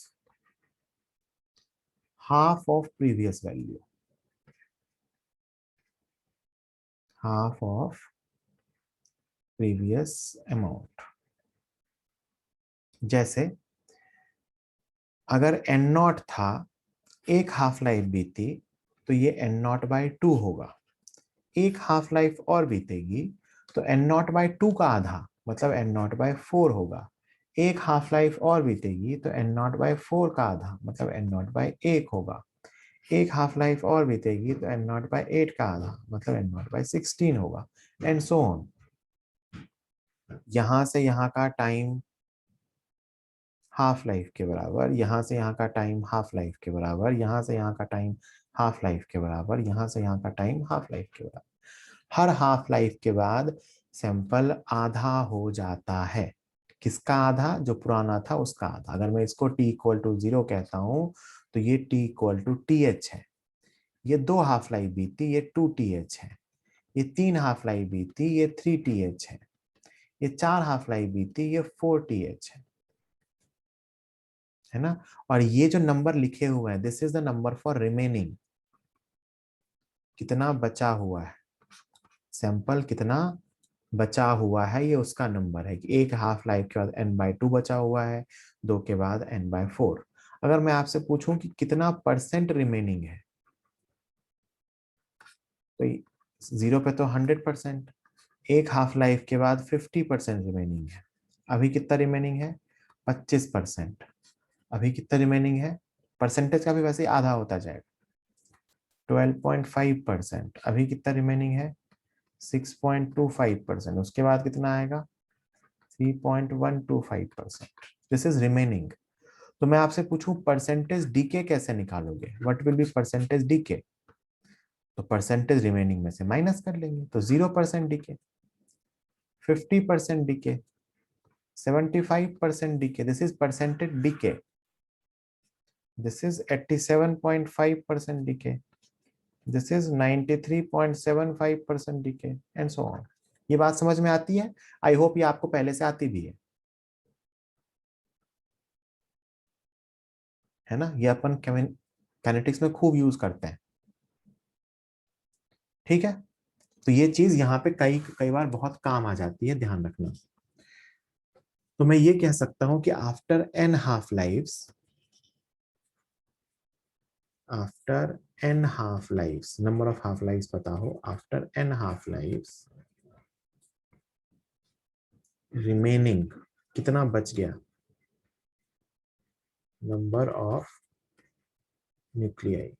Speaker 1: half of previous value, half of previous amount। जैसे अगर n नॉट था, एक हाफ लाइफ बीती, तो ये n नॉट बाई 2 होगा। एक हाफ लाइफ और बीतेगी तो n नॉट बाई 2 का आधा मतलब n नॉट बाई 4 होगा। एक हाफ लाइफ और बीतेगी तो n नॉट बाई 4 का आधा मतलब n नॉट बाई 1 होगा। एक हाफ लाइफ और बीतेगी तो n नॉट बाई 8 का आधा मतलब n नॉट बाई 16 होगा, एंड सो ऑन। यहां से यहाँ का टाइम हाफ लाइफ के बराबर, यहां से यहाँ का टाइम हाफ लाइफ के बराबर, यहां से यहाँ का टाइम हाफ लाइफ के बराबर, यहां से यहाँ का टाइम हाफ लाइफ के बराबर। हर हाफ लाइफ के बाद सैंपल आधा हो जाता है। किसका आधा? जो पुराना था उसका आधा। अगर मैं इसको t इक्वल टू 0 कहता हूं तो ये t इक्वल टू TH है। ये 2 हाफ लाइफ बीती, ये 2TH है। ये 3 हाफ लाइफ बीती, ये 3TH है। ये 4 हाफ लाइफ बीती, ये 4TH है ना। और ये जो नंबर लिखे हुए हैं, this is the number for remaining, कितना बचा हुआ है, सैंपल कितना बचा हुआ है, ये उसका नंबर है कि एक हाफ लाइफ के बाद n/2 बचा हुआ है, 2 के बाद n/4। अगर मैं आपसे पूछूं कि कितना परसेंट रिमेनिंग है, तो 0 पे तो 100%, एक हाफ लाइफ के बाद 50% रिमेनिंग है। अभी कितना रिमेनिंग है? 25%। अभी कितना रिमेनिंग है? परसेंटेज का भी वैसे ही आधा होता जाएगा, 12.5%। अभी कितना रिमेनिंग है? 6.25%। उसके बाद कितना आएगा? 3.125%। This is remaining. तो मैं आपसे पूछूं परसेंटेज डीके कैसे निकालोगे, what will be percentage decay? तो परसेंटेज रिमेनिंग में से माइनस कर लेंगे, तो 0% decay, 50% decay, 75% decay, this is percentage decay, this is 87.5% decay, this is 93.75% decay and so on. ये बात समझ में आती है? आई होप ये आपको पहले से आती भी है ना? ये अपन कैनेटिक्स में खूब यूज करते हैं। ठीक है, तो ये चीज यहाँ पे कई कई बार बहुत काम आ जाती है, ध्यान रखना। तो मैं ये कह सकता हूं कि after N half lives, after N half lives, number of half lives पता हो, after N half lives remaining कितना बच गया, number of nuclei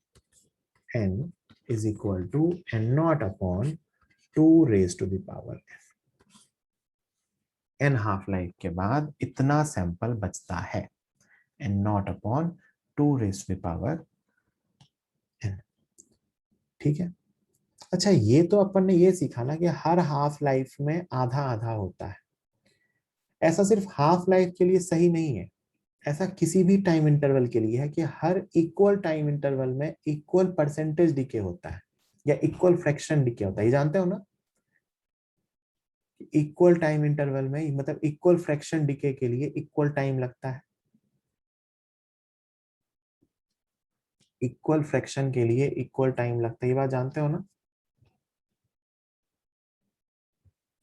Speaker 1: n is equal to n naught upon 2 raised to the power n half life के बाद इतना sample बचता है, n not upon 2 raise to the power n। ठीक है, अच्छा ये तो अपन ने ये सीखा ना कि हर हाफ लाइफ में आधा आधा होता है। ऐसा सिर्फ हाफ लाइफ के लिए सही नहीं है, ऐसा किसी भी टाइम इंटरवल के लिए है कि हर इक्वल टाइम इंटरवल में इक्वल परसेंटेज डिके होता है या इक्वल फ्रैक्शन डिके होता है, ये जानते हो ना? इक्वल टाइम इंटरवल में मतलब इक्वल फ्रैक्शन डिके के लिए इक्वल टाइम लगता है, इक्वल फ्रैक्शन के लिए इक्वल टाइम लगता है, ये बात जानते हो ना?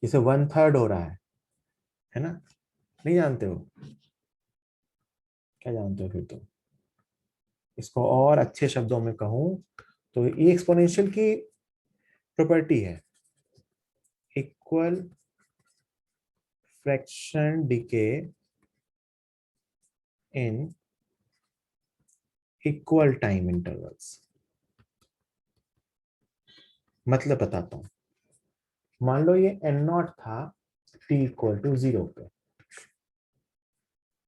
Speaker 1: जैसे 1/3 हो रहा है ना? नहीं जानते हो? क्या जानते हो फिर तो? इसको और अच्छे शब्दों में कहूं तो ये एक्सपोनेंशियल की प्रॉपर्टी है, equal fraction decay in equal time intervals. मतलब बताता हूं, मान लो ये n नॉट था t इक्वल टू 0 पे,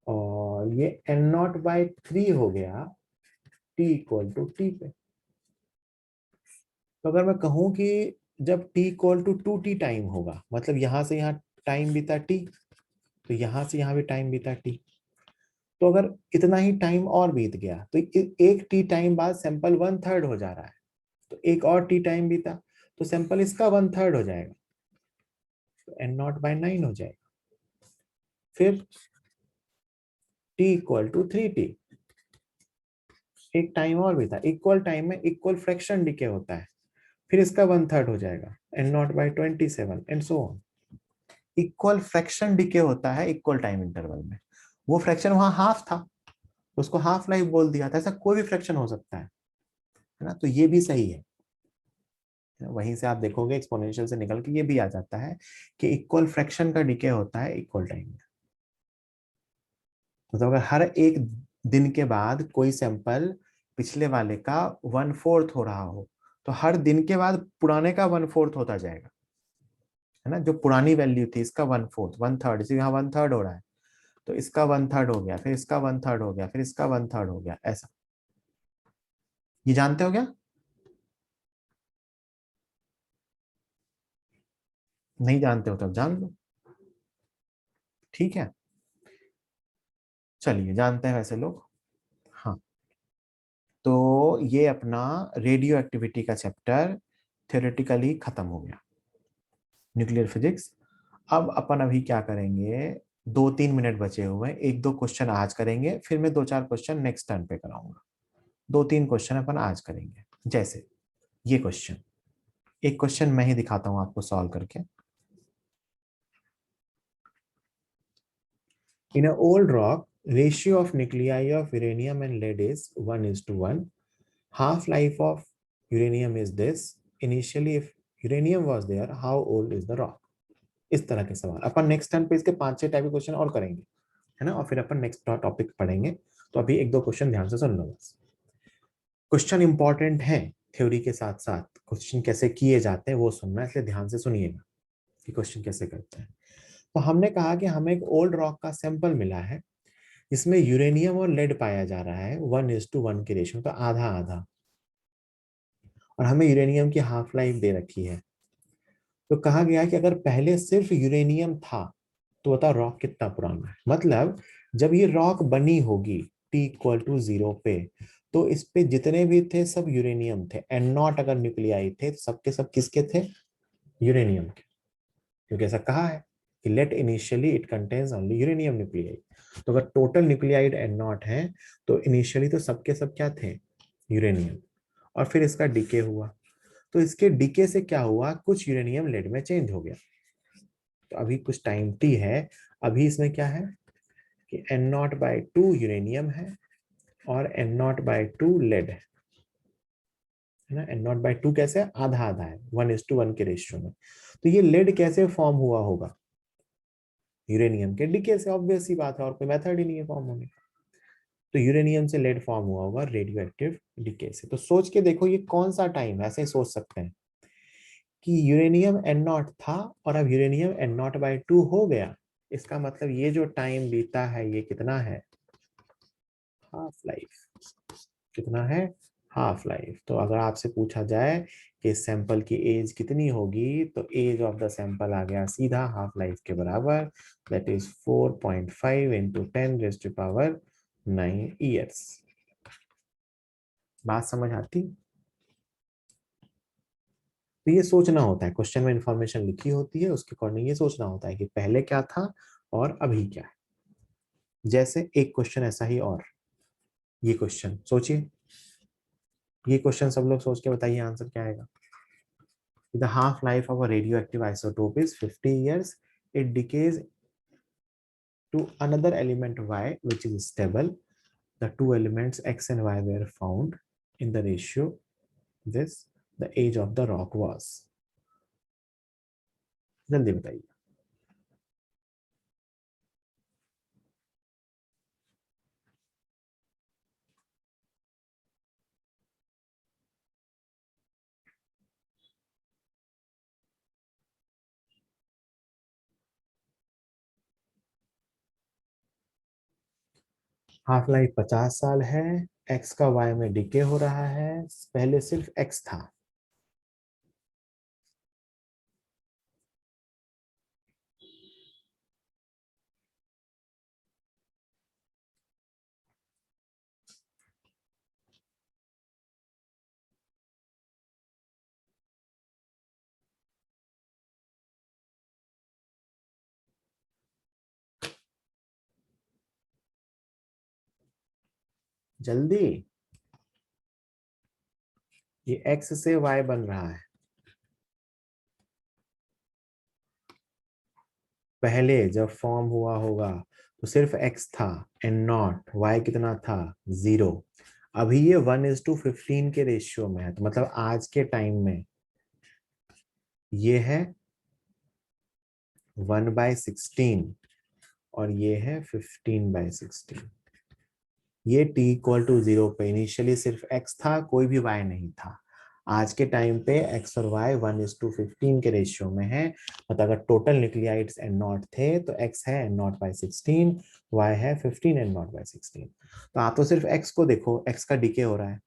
Speaker 1: और ये n नॉट बाई 3 हो गया t इक्वल टू t पे। तो अगर मैं कहूं कि जब t equal to 2t time होगा, मतलब यहां से यहां टाइम बीता t, तो यहां से यहां भी टाइम बीता t, तो अगर इतना ही टाइम और बीत गया तो एक टी टाइम बाद सैंपल 1/3 हो जा रहा है, तो एक और टी टाइम बीता तो सैंपल इसका 1/3 हो जाएगा, तो n नॉट बाई 9 हो जाएगा। फिर t इक्वल टू 3t, एक टाइम और बीता, इक्वल टाइम में इक्वल फ्रैक्शन डिके होता है, फिर इसका 1/3 हो जाएगा, n not by 27 and so on. Equal fraction decay होता है इक्वल टाइम इंटरवल में। वो फ्रैक्शन वहां हाफ था, उसको हाफ लाइफ बोल दिया था, ऐसा कोई भी फ्रैक्शन हो सकता है ना? तो ये भी सही है, वहीं से आप देखोगे एक्सपोनेंशियल से निकल के ये भी आ जाता है कि इक्वल फ्रैक्शन का डिके होता है इक्वल टाइम में। मतलब अगर हर एक दिन के बाद कोई सैंपल पिछले वाले का 1/4 हो रहा हो, तो हर दिन के बाद पुराने का 1/4 होता जाएगा, है ना? जो पुरानी वैल्यू थी इसका 1/4, 1/3, इसी यहाँ 1/3 हो रहा है, तो इसका 1/3 हो गया, फिर इसका 1/3 हो गया, फिर इसका 1/3 हो गया, ऐसा। ये जानते हो क्या? नहीं जानते हो तब जान लो। ठीक है, चलिए जानते हैं वैसे लोग। हाँ, तो ये अपना रेडियो एक्टिविटी का चैप्टर थ्योरेटिकली खत्म हो गया, न्यूक्लियर फिजिक्स। अब अपन अभी क्या करेंगे, 2-3 मिनट बचे हुए हैं, 1-2 क्वेश्चन आज करेंगे, फिर मैं 2-4 क्वेश्चन नेक्स्ट टर्न पे कराऊंगा। 2-3 क्वेश्चन अपन आज करेंगे, जैसे ये क्वेश्चन, एक क्वेश्चन मैं ही दिखाता हूं आपको सॉल्व करके। In a old rock, ratio of nuclei of uranium and lead is 1:1. Half life of uranium is this. Initially, if uranium was there, how old is the rock? इस तरह के सवाल अपन नेक्स्ट टर्न पे इसके 5-6 type के question और करेंगे, है ना? और फिर अपन नेक्स्ट टॉपिक पढ़ेंगे। तो अभी 1-2 क्वेश्चन ध्यान से सुन लो बस। क्वेश्चन इंपॉर्टेंट है, थ्योरी के साथ साथ क्वेश्चन कैसे किए जाते हैं वो सुनना, इसलिए ध्यान से सुनिएगा कि क्वेश्चन कैसे करते हैं। तो हमने कहा कि हमें एक ओल्ड रॉक का सैंपल मिला है इसमें यूरेनियम और लेड पाया जा रहा है 1:1 के रेशियो, तो आधा आधा, और हमें यूरेनियम की हाफ लाइफ दे रखी है। तो कहा गया है कि अगर पहले सिर्फ यूरेनियम था तो बताओ रॉक कितना पुराना है। मतलब जब ये रॉक बनी होगी T=0 पे, तो इस पे जितने भी थे सब यूरेनियम थे, एंड नॉट अगर न्यूक्लियाई थे तो सबके सब किसके थे, यूरेनियम के। क्योंकि ऐसा कहा है कि let initially it contains only uranium nuclei. तो अगर टोटल न्यूक्लियाइड एंड नॉट है तो इनिशियली तो सबके सब क्या थे, यूरेनियम, और फिर इसका डीके हुआ। तो इसके डीके से क्या हुआ, कुछ यूरेनियम लेड में चेंज हो गया। तो अभी कुछ टाइम टी है, अभी इसमें क्या है कि N0/2 यूरेनियम है और N0/2 लेड है ना। N0/2 कैसे, आधा आधा है, 1:1 के रेशियो में। तो ये लेड कैसे फॉर्म हुआ होगा, यूरेनियम के डीके से, ऑब्वियस सी बात है, और कोई मेथड ही नहीं है फॉर्म होने का। तो यूरेनियम से लेड फॉर्म हुआ होगा रेडियो एक्टिव डीके से। तो सोच के देखो ये कौन सा टाइम, ऐसे ही सोच सकते हैं कि यूरेनियम N0 था और अब यूरेनियम N0/2 हो गया। इसका मतलब ये जो टाइम बीता है ये कितना है, हाफ लाइफ। कितना है, हाफ लाइफ। तो अगर आपसे पूछा जाए कि सैंपल की एज कितनी होगी, तो एज ऑफ द सैंपल आ गया सीधा हाफ लाइफ के बराबर, दैट इज 4.5 × 10⁻⁹ ईयर्स। बात समझ आती। तो ये सोचना होता है, क्वेश्चन में इंफॉर्मेशन लिखी होती है उसके अकॉर्डिंग ये सोचना होता है कि पहले क्या था और अभी क्या है। जैसे एक क्वेश्चन ऐसा ही, और ये क्वेश्चन सोचिए, ये क्वेश्चन सब लोग सोच के बताइए आंसर क्या आएगा। The half-life of a radioactive isotope is 50 years. It decays to another element Y, which is stable. The two elements X and Y were found in the ratio this the age of the rock was. जल्दी बताइए। Half life 50 साल है, x का Y में decay हो रहा है, पहले सिर्फ एक्स था। जल्दी, ये एक्स से वाई बन रहा है। पहले जब फॉर्म हुआ होगा तो सिर्फ x था एंड नॉट, y कितना था, 0। अभी ये 1:15 के रेशियो में है, तो मतलब आज के टाइम में ये है 1/16 और ये है 15/16। ये t=0 पे इनिशियली सिर्फ x था, कोई भी y नहीं था। आज के टाइम पे x और y 1:15 के रेशियो में है। मतलब अगर टोटल न्यूक्लियाइड्स N0 थे तो x है N0/16, y है 15 N0/16। तो आप तो सिर्फ x को देखो, x का डीके हो रहा है,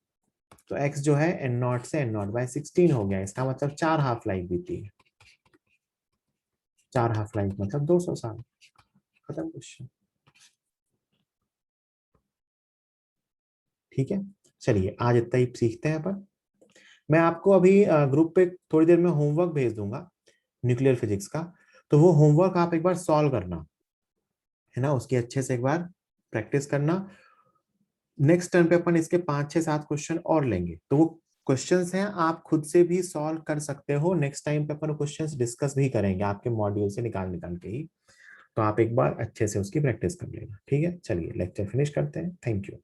Speaker 1: तो x जो है N0 से N0/16 हो गया। इसका मतलब 4 हाफ लाइफ बीती है। 4 हाफ लाइफ मतलब 200 साल। खत्म क्वेश्चन। ठीक है, चलिए आज इतना ही सीखते हैं अपन। मैं आपको अभी ग्रुप पे थोड़ी देर में होमवर्क भेज दूंगा न्यूक्लियर फिजिक्स का, तो वो होमवर्क आप एक बार सॉल्व करना है ना, उसकी अच्छे से एक बार प्रैक्टिस करना। नेक्स्ट टर्न पे अपन इसके 5 6 7 क्वेश्चन और लेंगे, तो वो क्वेश्चंस हैं आप खुद से भी सॉल्व कर सकते हो। नेक्स्ट टाइम पे अपन क्वेश्चंस डिस्कस भी करेंगे आपके मॉड्यूल से निकाल निकाल के ही, तो आप एक बार अच्छे से उसकी प्रैक्टिस कर लेना। ठीक है, चलिए लेक्चर फिनिश करते हैं। Thank you.